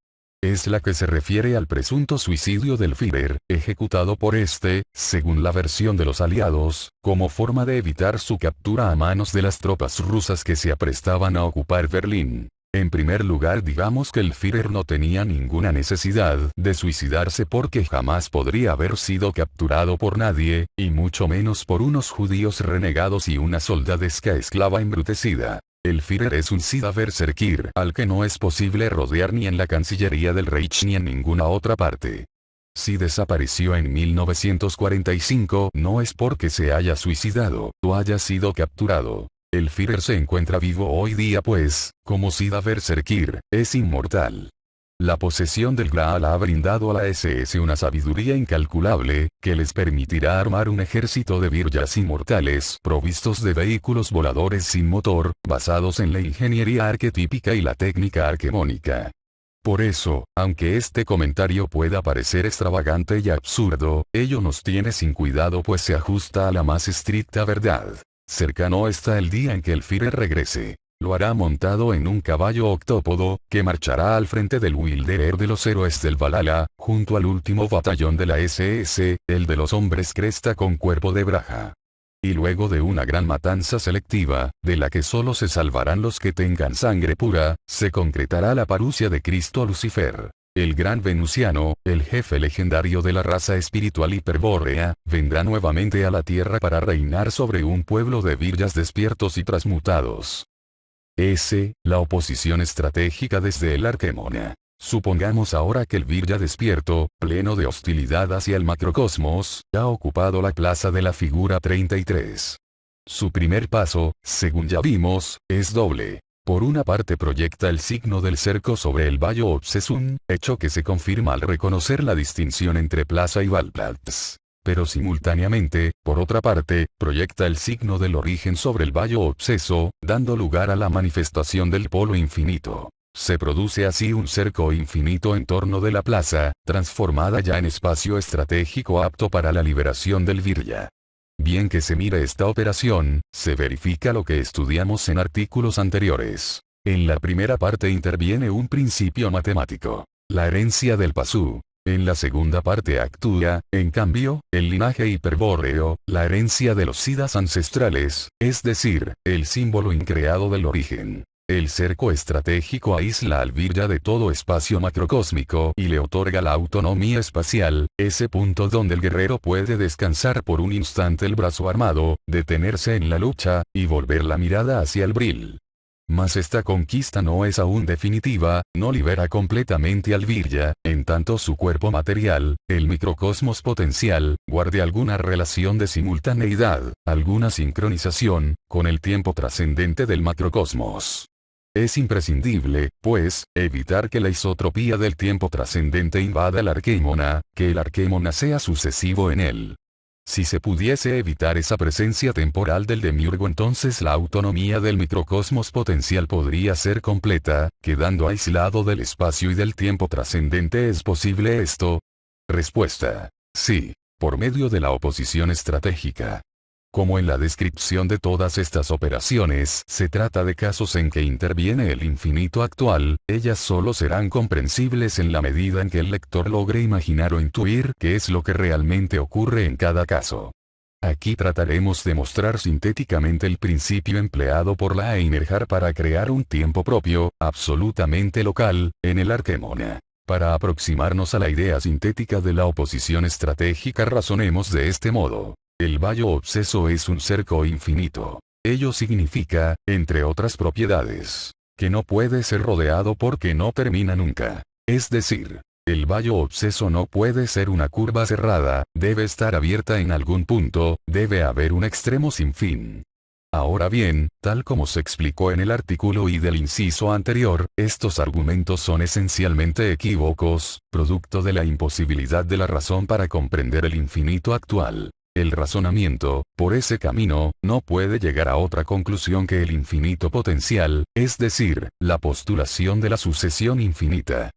Es la que se refiere al presunto suicidio del Führer, ejecutado por este, según la versión de los aliados, como forma de evitar su captura a manos de las tropas rusas que se aprestaban a ocupar Berlín. En primer lugar, digamos que el Führer no tenía ninguna necesidad de suicidarse porque jamás podría haber sido capturado por nadie, y mucho menos por unos judíos renegados y una soldadesca esclava embrutecida. El Führer es un Sida Berserkir al que no es posible rodear ni en la Cancillería del Reich ni en ninguna otra parte. Si desapareció en 1945 no es porque se haya suicidado o haya sido capturado. El Führer se encuentra vivo hoy día pues, como Sida Berserkir, es inmortal. La posesión del Graal ha brindado a la SS una sabiduría incalculable, que les permitirá armar un ejército de Viryas inmortales provistos de vehículos voladores sin motor, basados en la ingeniería arquetípica y la técnica arquemónica. Por eso, aunque este comentario pueda parecer extravagante y absurdo, ello nos tiene sin cuidado pues se ajusta a la más estricta verdad. Cercano está el día en que el Führer regrese. Lo hará montado en un caballo octópodo, que marchará al frente del Wilderer de los héroes del Valhalla, junto al último batallón de la SS, el de los hombres cresta con cuerpo de Braja. Y luego de una gran matanza selectiva, de la que solo se salvarán los que tengan sangre pura, se concretará la parucia de Cristo Lucifer. El gran venusiano, el jefe legendario de la raza espiritual hiperbórea, vendrá nuevamente a la Tierra para reinar sobre un pueblo de Viryas despiertos y transmutados. La oposición estratégica desde el Arquemona. Supongamos ahora que el Virya despierto, pleno de hostilidad hacia el macrocosmos, ha ocupado la plaza de la figura 33. Su primer paso, según ya vimos, es doble. Por una parte proyecta el signo del cerco sobre el Valle Obsesum, hecho que se confirma al reconocer la distinción entre plaza y Valplatz. Pero simultáneamente, por otra parte, proyecta el signo del origen sobre el Valle Obseso, dando lugar a la manifestación del polo infinito. Se produce así un cerco infinito en torno de la plaza, transformada ya en espacio estratégico apto para la liberación del Virya. Bien que se mire esta operación, se verifica lo que estudiamos en artículos anteriores. En la primera parte interviene un principio matemático, la herencia del pasú. En la segunda parte actúa, en cambio, el linaje hiperbóreo, la herencia de los siddhas ancestrales, es decir, el símbolo increado del origen. El cerco estratégico aísla al virya de todo espacio macrocósmico y le otorga la autonomía espacial, ese punto donde el guerrero puede descansar por un instante el brazo armado, detenerse en la lucha, y volver la mirada hacia el bril. Mas esta conquista no es aún definitiva, no libera completamente al virya, en tanto su cuerpo material, el microcosmos potencial, guarde alguna relación de simultaneidad, alguna sincronización, con el tiempo trascendente del macrocosmos. Es imprescindible, pues, evitar que la isotropía del tiempo trascendente invada el arquémona, que el arquémona sea sucesivo en él. Si se pudiese evitar esa presencia temporal del demiurgo, entonces la autonomía del microcosmos potencial podría ser completa, quedando aislado del espacio y del tiempo trascendente. ¿Es posible esto? Respuesta: sí, por medio de la oposición estratégica. Como en la descripción de todas estas operaciones se trata de casos en que interviene el infinito actual, ellas solo serán comprensibles en la medida en que el lector logre imaginar o intuir qué es lo que realmente ocurre en cada caso. Aquí trataremos de mostrar sintéticamente el principio empleado por la Einerjar para crear un tiempo propio, absolutamente local, en el arquémona. Para aproximarnos a la idea sintética de la oposición estratégica, razonemos de este modo. El vallo obseso es un cerco infinito. Ello significa, entre otras propiedades, que no puede ser rodeado porque no termina nunca. Es decir, el vallo obseso no puede ser una curva cerrada, debe estar abierta en algún punto, debe haber un extremo sin fin. Ahora bien, tal como se explicó en el artículo y del inciso anterior, estos argumentos son esencialmente equívocos, producto de la imposibilidad de la razón para comprender el infinito actual. El razonamiento, por ese camino, no puede llegar a otra conclusión que el infinito potencial, es decir, la postulación de la sucesión infinita.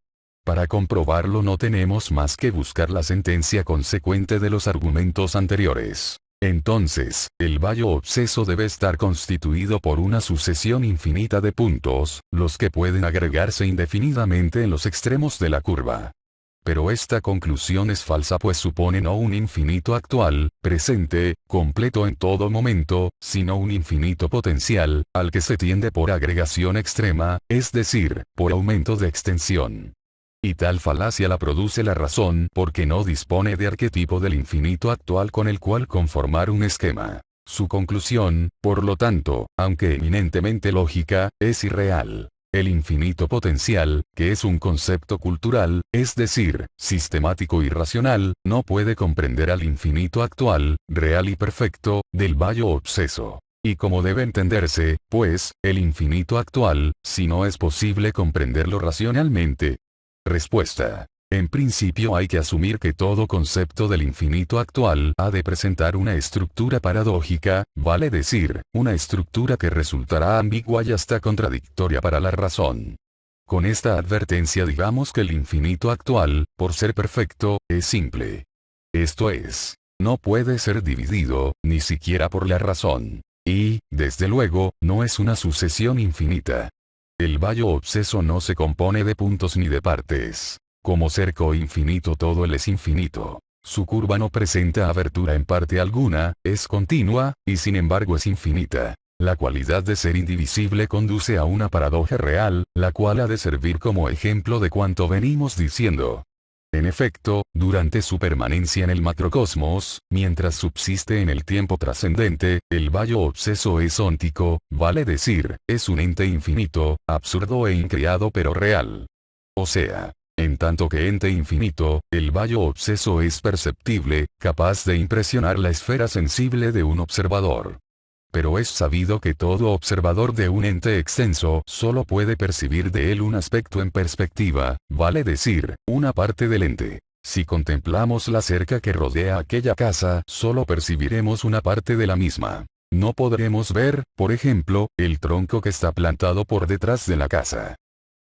Para comprobarlo no tenemos más que buscar la sentencia consecuente de los argumentos anteriores. Entonces, el vallo obseso debe estar constituido por una sucesión infinita de puntos, los que pueden agregarse indefinidamente en los extremos de la curva. Pero esta conclusión es falsa, pues supone no un infinito actual, presente, completo en todo momento, sino un infinito potencial, al que se tiende por agregación extrema, es decir, por aumento de extensión. Y tal falacia la produce la razón porque no dispone de arquetipo del infinito actual con el cual conformar un esquema. Su conclusión, por lo tanto, aunque eminentemente lógica, es irreal. El infinito potencial, que es un concepto cultural, es decir, sistemático y racional, no puede comprender al infinito actual, real y perfecto, del vallo obseso. Y como debe entenderse, pues, el infinito actual, si no es posible comprenderlo racionalmente. Respuesta: en principio hay que asumir que todo concepto del infinito actual ha de presentar una estructura paradójica, vale decir, una estructura que resultará ambigua y hasta contradictoria para la razón. Con esta advertencia digamos que el infinito actual, por ser perfecto, es simple. Esto es, no puede ser dividido, ni siquiera por la razón. Y, desde luego, no es una sucesión infinita. El vallo obseso no se compone de puntos ni de partes. Como cerco infinito todo él es infinito. Su curva no presenta abertura en parte alguna, es continua, y sin embargo es infinita. La cualidad de ser indivisible conduce a una paradoja real, la cual ha de servir como ejemplo de cuanto venimos diciendo. En efecto, durante su permanencia en el macrocosmos, mientras subsiste en el tiempo trascendente, el vallo obseso es óntico, vale decir, es un ente infinito, absurdo e increado pero real. O sea, en tanto que ente infinito, el vallo obseso es perceptible, capaz de impresionar la esfera sensible de un observador. Pero es sabido que todo observador de un ente extenso solo puede percibir de él un aspecto en perspectiva, vale decir, una parte del ente. Si contemplamos la cerca que rodea aquella casa, solo percibiremos una parte de la misma. No podremos ver, por ejemplo, el tronco que está plantado por detrás de la casa.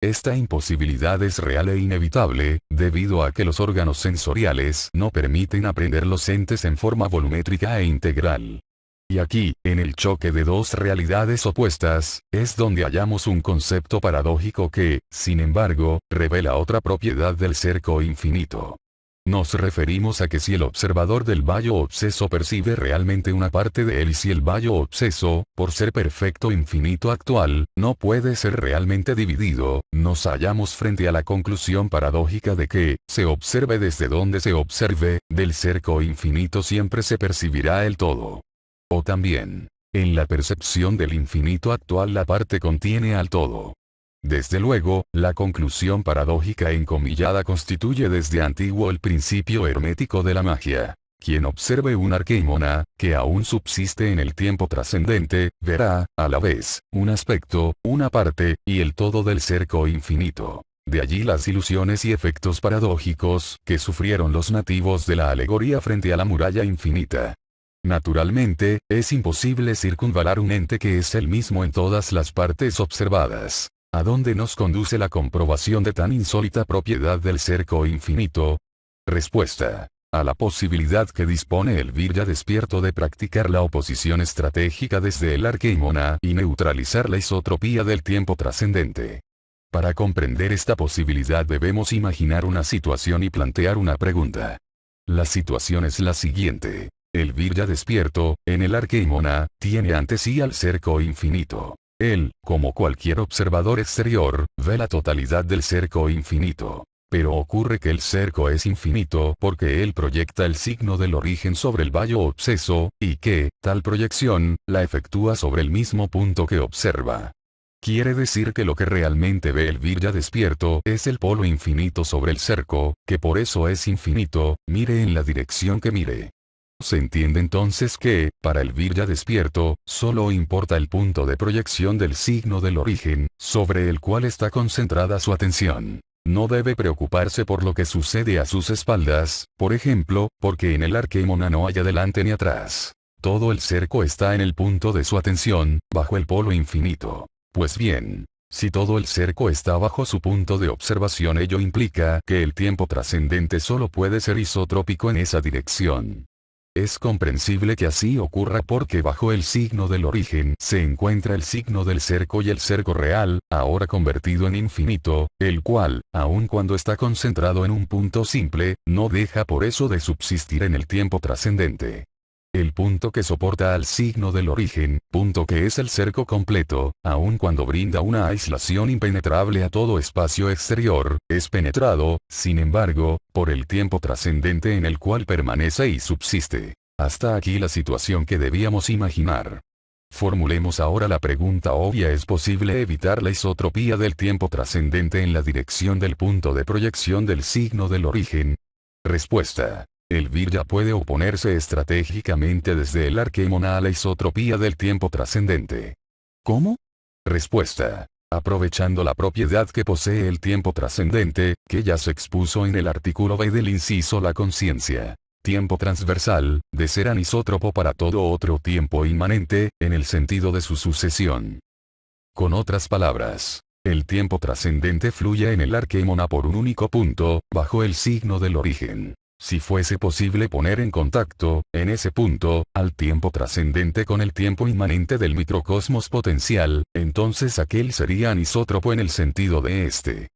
Esta imposibilidad es real e inevitable, debido a que los órganos sensoriales no permiten aprender los entes en forma volumétrica e integral. Y aquí, en el choque de dos realidades opuestas, es donde hallamos un concepto paradójico que, sin embargo, revela otra propiedad del cerco infinito. Nos referimos a que si el observador del vallo obseso percibe realmente una parte de él y si el vallo obseso, por ser perfecto infinito actual, no puede ser realmente dividido, nos hallamos frente a la conclusión paradójica de que, se observe desde donde se observe, del cerco infinito siempre se percibirá el todo. O también, en la percepción del infinito actual la parte contiene al todo. Desde luego, la conclusión paradójica encomillada constituye desde antiguo el principio hermético de la magia. Quien observe un arquémona, que aún subsiste en el tiempo trascendente, verá, a la vez, un aspecto, una parte, y el todo del cerco infinito. De allí las ilusiones y efectos paradójicos que sufrieron los nativos de la alegoría frente a la muralla infinita. Naturalmente, es imposible circunvalar un ente que es el mismo en todas las partes observadas. ¿A dónde nos conduce la comprobación de tan insólita propiedad del cerco infinito? Respuesta. A la posibilidad que dispone el Virya despierto de practicar la oposición estratégica desde el arquémona y neutralizar la isotropía del tiempo trascendente. Para comprender esta posibilidad debemos imaginar una situación y plantear una pregunta. La situación es la siguiente. El Virya despierto, en el arquémona, tiene ante sí al cerco infinito. Él, como cualquier observador exterior, ve la totalidad del cerco infinito. Pero ocurre que el cerco es infinito porque él proyecta el signo del origen sobre el vallo obseso, y que, tal proyección, la efectúa sobre el mismo punto que observa. Quiere decir que lo que realmente ve el Virya despierto es el polo infinito sobre el cerco, que por eso es infinito, mire en la dirección que mire. Se entiende entonces que, para el Virya despierto, solo importa el punto de proyección del signo del origen, sobre el cual está concentrada su atención. No debe preocuparse por lo que sucede a sus espaldas, por ejemplo, porque en el arquémona no hay adelante ni atrás. Todo el cerco está en el punto de su atención, bajo el polo infinito. Pues bien, si todo el cerco está bajo su punto de observación, ello implica que el tiempo trascendente solo puede ser isotrópico en esa dirección. Es comprensible que así ocurra porque bajo el signo del origen se encuentra el signo del cerco y el cerco real, ahora convertido en infinito, el cual, aun cuando está concentrado en un punto simple, no deja por eso de subsistir en el tiempo trascendente. El punto que soporta al signo del origen, punto que es el cerco completo, aun cuando brinda una aislación impenetrable a todo espacio exterior, es penetrado, sin embargo, por el tiempo trascendente en el cual permanece y subsiste. Hasta aquí la situación que debíamos imaginar. Formulemos ahora la pregunta obvia: ¿es posible evitar la isotropía del tiempo trascendente en la dirección del punto de proyección del signo del origen? Respuesta. El Virya puede oponerse estratégicamente desde el arquémona a la isotropía del tiempo trascendente. ¿Cómo? Respuesta. Aprovechando la propiedad que posee el tiempo trascendente, que ya se expuso en el artículo B del inciso la conciencia. Tiempo transversal, de ser anisótropo para todo otro tiempo inmanente, en el sentido de su sucesión. Con otras palabras, el tiempo trascendente fluye en el arquémona por un único punto, bajo el signo del origen. Si fuese posible poner en contacto, en ese punto, al tiempo trascendente con el tiempo inmanente del microcosmos potencial, entonces aquel sería anisótropo en el sentido de este.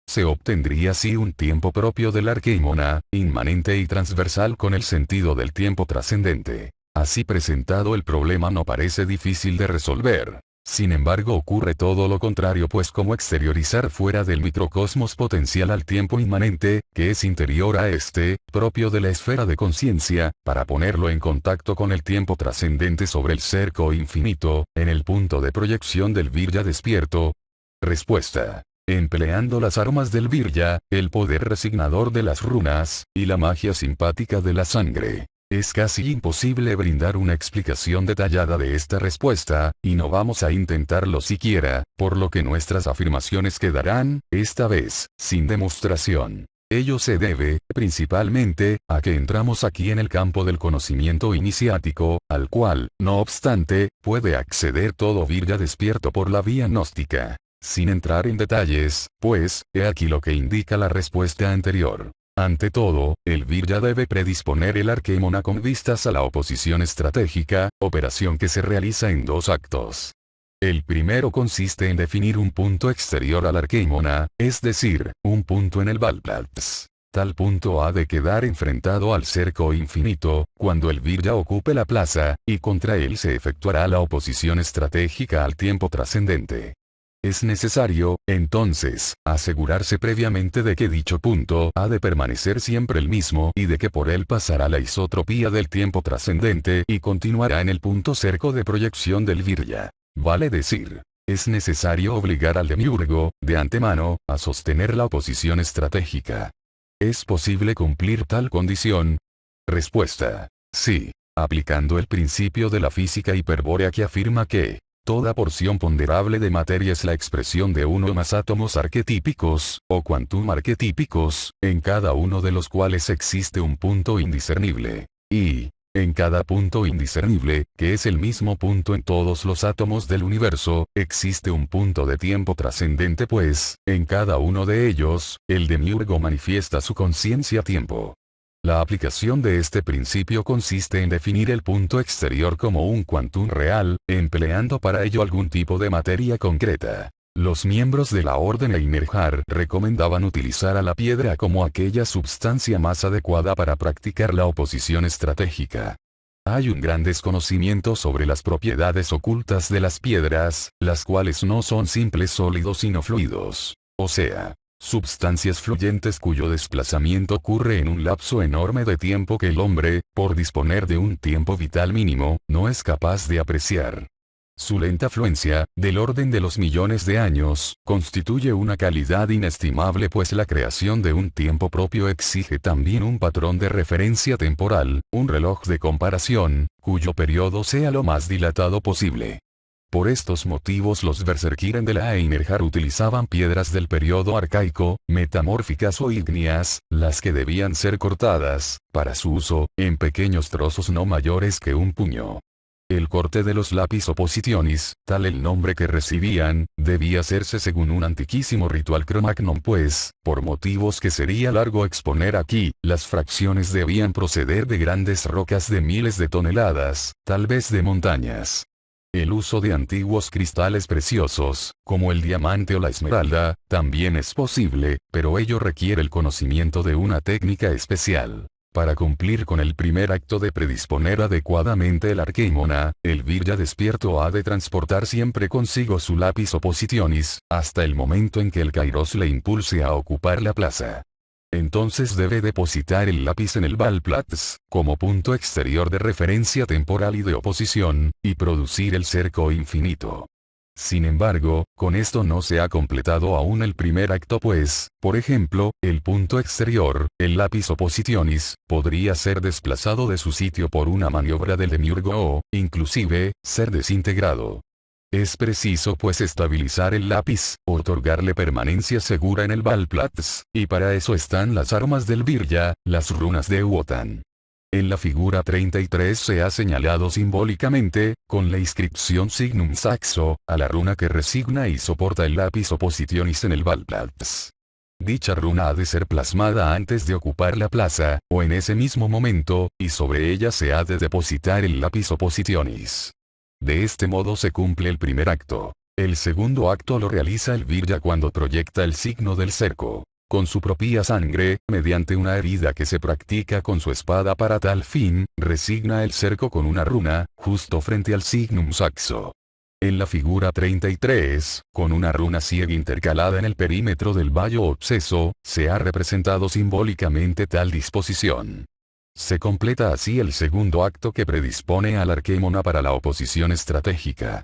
Se obtendría así un tiempo propio del arquémona, inmanente y transversal con el sentido del tiempo trascendente. Así presentado, el problema no parece difícil de resolver. Sin embargo, ocurre todo lo contrario, pues como exteriorizar fuera del microcosmos potencial al tiempo inmanente, que es interior a este, propio de la esfera de conciencia, para ponerlo en contacto con el tiempo trascendente sobre el cerco infinito, en el punto de proyección del Virya despierto? Respuesta. Empleando las armas del Virya, el poder resignador de las runas, y la magia simpática de la sangre. Es casi imposible brindar una explicación detallada de esta respuesta, y no vamos a intentarlo siquiera, por lo que nuestras afirmaciones quedarán, esta vez, sin demostración. Ello se debe, principalmente, a que entramos aquí en el campo del conocimiento iniciático, al cual, no obstante, puede acceder todo Virya despierto por la vía gnóstica. Sin entrar en detalles, pues, he aquí lo que indica la respuesta anterior. Ante todo, el Virya debe predisponer el Arquémona con vistas a la oposición estratégica, operación que se realiza en dos actos. El primero consiste en definir un punto exterior al Arquémona, es decir, un punto en el Valplatz. Tal punto ha de quedar enfrentado al cerco infinito, cuando el Virya ocupe la plaza, y contra él se efectuará la oposición estratégica al tiempo trascendente. Es necesario, entonces, asegurarse previamente de que dicho punto ha de permanecer siempre el mismo y de que por él pasará la isotropía del tiempo trascendente y continuará en el punto cerco de proyección del Virya. Vale decir, es necesario obligar al demiurgo, de antemano, a sostener la oposición estratégica. ¿Es posible cumplir tal condición? Respuesta: sí, aplicando el principio de la física hiperbórea que afirma que toda porción ponderable de materia es la expresión de uno o más átomos arquetípicos, o quantum arquetípicos, en cada uno de los cuales existe un punto indiscernible. Y, en cada punto indiscernible, que es el mismo punto en todos los átomos del universo, existe un punto de tiempo trascendente pues, en cada uno de ellos, el demiurgo manifiesta su conciencia tiempo. La aplicación de este principio consiste en definir el punto exterior como un quantum real, empleando para ello algún tipo de materia concreta. Los miembros de la Orden Einerjar recomendaban utilizar a la piedra como aquella substancia más adecuada para practicar la oposición estratégica. Hay un gran desconocimiento sobre las propiedades ocultas de las piedras, las cuales no son simples sólidos sino fluidos. O sea, substancias fluyentes cuyo desplazamiento ocurre en un lapso enorme de tiempo que el hombre, por disponer de un tiempo vital mínimo, no es capaz de apreciar. Su lenta fluencia, del orden de los millones de años, constituye una calidad inestimable pues la creación de un tiempo propio exige también un patrón de referencia temporal, un reloj de comparación, cuyo periodo sea lo más dilatado posible. Por estos motivos los Berserkiren de la Einerjar utilizaban piedras del periodo arcaico, metamórficas o ígneas, las que debían ser cortadas, para su uso, en pequeños trozos no mayores que un puño. El corte de los lapis oppositionis, tal el nombre que recibían, debía hacerse según un antiquísimo ritual Cro-Magnon pues, por motivos que sería largo exponer aquí, las fracciones debían proceder de grandes rocas de miles de toneladas, tal vez de montañas. El uso de antiguos cristales preciosos, como el diamante o la esmeralda, también es posible, pero ello requiere el conocimiento de una técnica especial. Para cumplir con el primer acto de predisponer adecuadamente el Arquémona, el Virya despierto ha de transportar siempre consigo su lápiz oppositionis, hasta el momento en que el Kairos le impulse a ocupar la plaza. Entonces debe depositar el lápiz en el Valplatz, como punto exterior de referencia temporal y de oposición, y producir el cerco infinito. Sin embargo, con esto no se ha completado aún el primer acto pues, por ejemplo, el punto exterior, el lápiz oppositionis, podría ser desplazado de su sitio por una maniobra del demiurgo o, inclusive, ser desintegrado. Es preciso pues estabilizar el lápiz, otorgarle permanencia segura en el Valplatz, y para eso están las armas del Virya, las runas de Wotan. En la figura 33 se ha señalado simbólicamente, con la inscripción Signum Saxo, a la runa que resigna y soporta el lápiz oppositionis en el Valplatz. Dicha runa ha de ser plasmada antes de ocupar la plaza, o en ese mismo momento, y sobre ella se ha de depositar el lápiz oppositionis. De este modo se cumple el primer acto. El segundo acto lo realiza el Virya cuando proyecta el signo del cerco. Con su propia sangre, mediante una herida que se practica con su espada para tal fin, resigna el cerco con una runa, justo frente al Signum Saxo. En la figura 33, con una runa ciega intercalada en el perímetro del vallo obseso, se ha representado simbólicamente tal disposición. Se completa así el segundo acto que predispone al Arquémona para la oposición estratégica.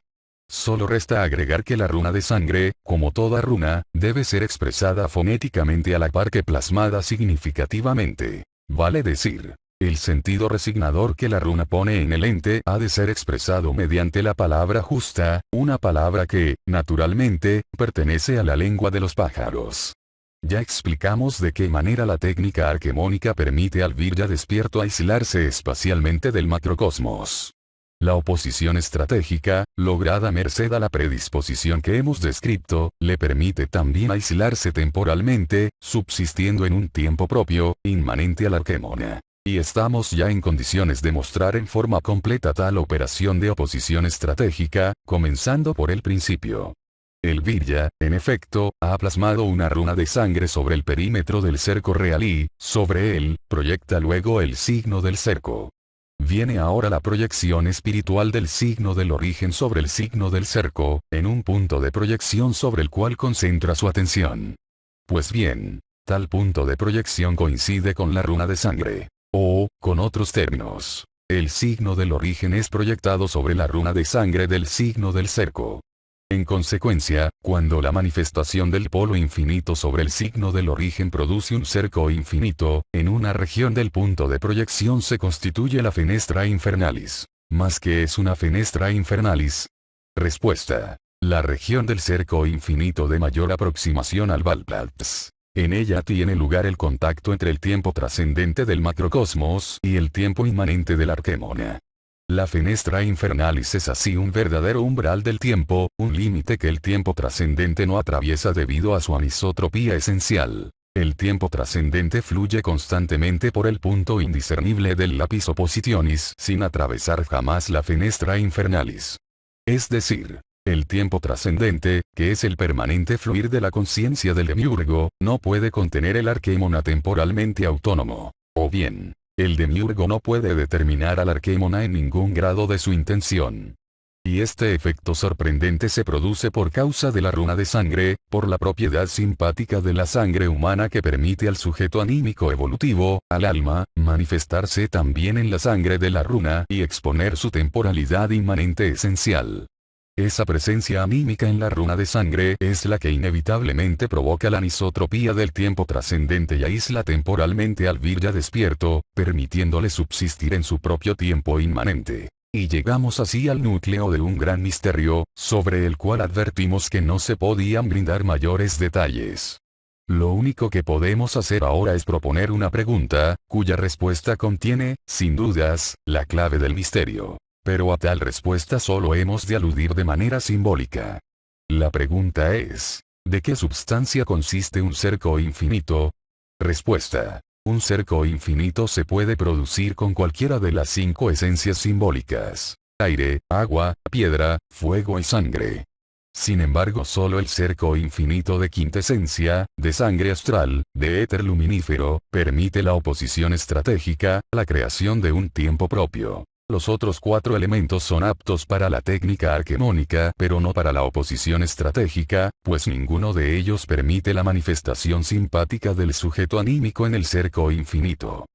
Solo resta agregar que la runa de sangre, como toda runa, debe ser expresada fonéticamente a la par que plasmada significativamente. Vale decir, el sentido resignador que la runa pone en el ente ha de ser expresado mediante la palabra justa, una palabra que, naturalmente, pertenece a la lengua de los pájaros. Ya explicamos de qué manera la técnica arquemónica permite al Virya despierto aislarse espacialmente del macrocosmos. La oposición estratégica, lograda merced a la predisposición que hemos descrito, le permite también aislarse temporalmente, subsistiendo en un tiempo propio, inmanente al arquémona. Y estamos ya en condiciones de mostrar en forma completa tal operación de oposición estratégica, comenzando por el principio. El Virya, en efecto, ha plasmado una runa de sangre sobre el perímetro del cerco real y, sobre él, proyecta luego el signo del cerco. Viene ahora la proyección espiritual del signo del origen sobre el signo del cerco, en un punto de proyección sobre el cual concentra su atención. Pues bien, tal punto de proyección coincide con la runa de sangre. O, con otros términos, el signo del origen es proyectado sobre la runa de sangre del signo del cerco. En consecuencia, cuando la manifestación del polo infinito sobre el signo del origen produce un cerco infinito, en una región del punto de proyección se constituye la fenestra infernalis. ¿Más qué es una fenestra infernalis? Respuesta. La región del cerco infinito de mayor aproximación al Valplatz. En ella tiene lugar el contacto entre el tiempo trascendente del macrocosmos y el tiempo inmanente del arquémona. La fenestra infernalis es así un verdadero umbral del tiempo, un límite que el tiempo trascendente no atraviesa debido a su anisotropía esencial. El tiempo trascendente fluye constantemente por el punto indiscernible del lápiz oppositionis sin atravesar jamás la fenestra infernalis. Es decir, el tiempo trascendente, que es el permanente fluir de la conciencia del demiurgo, no puede contener el arquémona temporalmente autónomo. O bien, el demiurgo no puede determinar al arquémona en ningún grado de su intención. Y este efecto sorprendente se produce por causa de la runa de sangre, por la propiedad simpática de la sangre humana que permite al sujeto anímico evolutivo, al alma, manifestarse también en la sangre de la runa y exponer su temporalidad inmanente esencial. Esa presencia anímica en la runa de sangre es la que inevitablemente provoca la anisotropía del tiempo trascendente y aísla temporalmente al Virya despierto, permitiéndole subsistir en su propio tiempo inmanente. Y llegamos así al núcleo de un gran misterio, sobre el cual advertimos que no se podían brindar mayores detalles. Lo único que podemos hacer ahora es proponer una pregunta, cuya respuesta contiene, sin dudas, la clave del misterio. Pero a tal respuesta solo hemos de aludir de manera simbólica. La pregunta es, ¿de qué substancia consiste un cerco infinito? Respuesta. Un cerco infinito se puede producir con cualquiera de las 5 esencias simbólicas: aire, agua, piedra, fuego y sangre. Sin embargo, solo el cerco infinito de quintesencia, de sangre astral, de éter luminífero, permite la oposición estratégica, la creación de un tiempo propio. Los otros 4 elementos son aptos para la técnica arquemónica, pero no para la oposición estratégica, pues ninguno de ellos permite la manifestación simpática del sujeto anímico en el cerco infinito.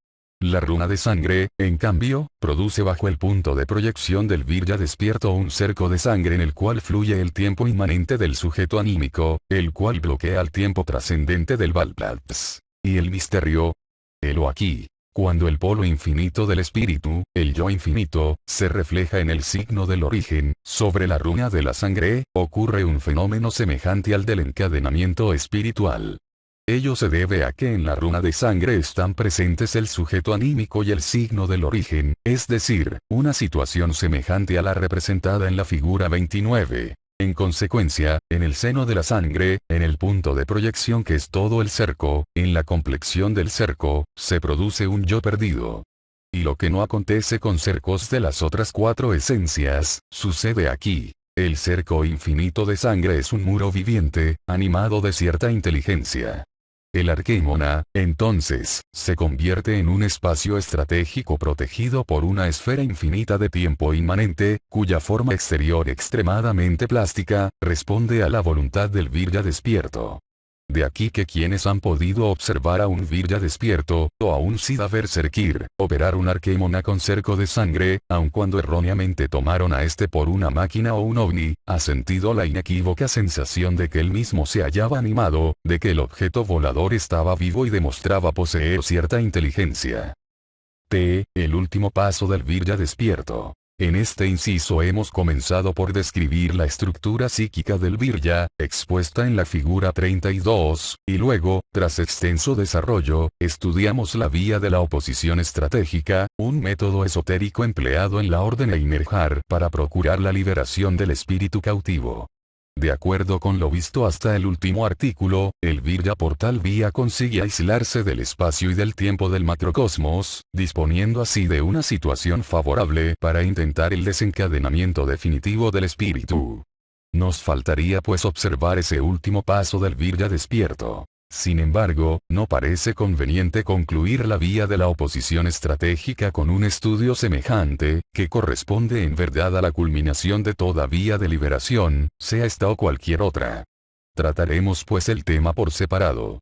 La runa de sangre, en cambio, produce bajo el punto de proyección del Virya despierto un cerco de sangre en el cual fluye el tiempo inmanente del sujeto anímico, el cual bloquea el tiempo trascendente del Valplatz. Y el misterio, helo aquí. Cuando el polo infinito del espíritu, el yo infinito, se refleja en el signo del origen, sobre la runa de la sangre, ocurre un fenómeno semejante al del encadenamiento espiritual. Ello se debe a que en la runa de sangre están presentes el sujeto anímico y el signo del origen, es decir, una situación semejante a la representada en la figura 29. En consecuencia, en el seno de la sangre, en el punto de proyección que es todo el cerco, en la complexión del cerco, se produce un yo perdido. Y lo que no acontece con cercos de las otras 4 esencias, sucede aquí. El cerco infinito de sangre es un muro viviente, animado de cierta inteligencia. El arquémona, entonces, se convierte en un espacio estratégico protegido por una esfera infinita de tiempo inmanente, cuya forma exterior extremadamente plástica, responde a la voluntad del Virya despierto. De aquí que quienes han podido observar a un Virya despierto, o a un Siddha Berserkir, operar un arquémona con cerco de sangre, aun cuando erróneamente tomaron a este por una máquina o un ovni, ha sentido la inequívoca sensación de que él mismo se hallaba animado, de que el objeto volador estaba vivo y demostraba poseer cierta inteligencia. El último paso del Virya despierto. En este inciso hemos comenzado por describir la estructura psíquica del Virya, expuesta en la figura 32, y luego, tras extenso desarrollo, estudiamos la vía de la oposición estratégica, un método esotérico empleado en la orden Einerjar para procurar la liberación del espíritu cautivo. De acuerdo con lo visto hasta el último artículo, el Virya por tal vía consigue aislarse del espacio y del tiempo del macrocosmos, disponiendo así de una situación favorable para intentar el desencadenamiento definitivo del espíritu. Nos faltaría pues observar ese último paso del Virya despierto. Sin embargo, no parece conveniente concluir la vía de la oposición estratégica con un estudio semejante, que corresponde en verdad a la culminación de toda vía de liberación, sea esta o cualquier otra. Trataremos pues el tema por separado.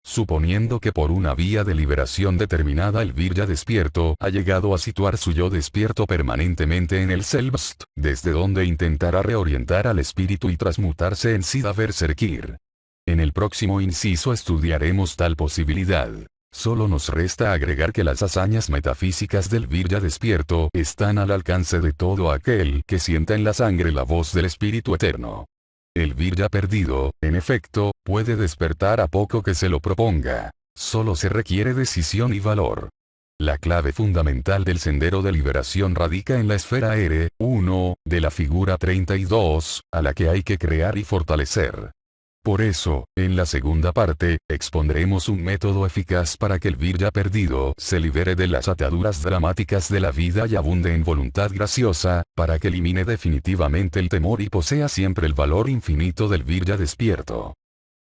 Suponiendo que por una vía de liberación determinada el Virya despierto ha llegado a situar su yo despierto permanentemente en el Selbst, desde donde intentará reorientar al espíritu y transmutarse en Siddha Berserkir. En el próximo inciso estudiaremos tal posibilidad. Solo nos resta agregar que las hazañas metafísicas del Virya despierto están al alcance de todo aquel que sienta en la sangre la voz del Espíritu Eterno. El Virya perdido, en efecto, puede despertar a poco que se lo proponga. Solo se requiere decisión y valor. La clave fundamental del sendero de liberación radica en la esfera R1, de la figura 32, a la que hay que crear y fortalecer. Por eso, en la segunda parte, expondremos un método eficaz para que el Virya perdido se libere de las ataduras dramáticas de la vida y abunde en voluntad graciosa, para que elimine definitivamente el temor y posea siempre el valor infinito del Virya despierto.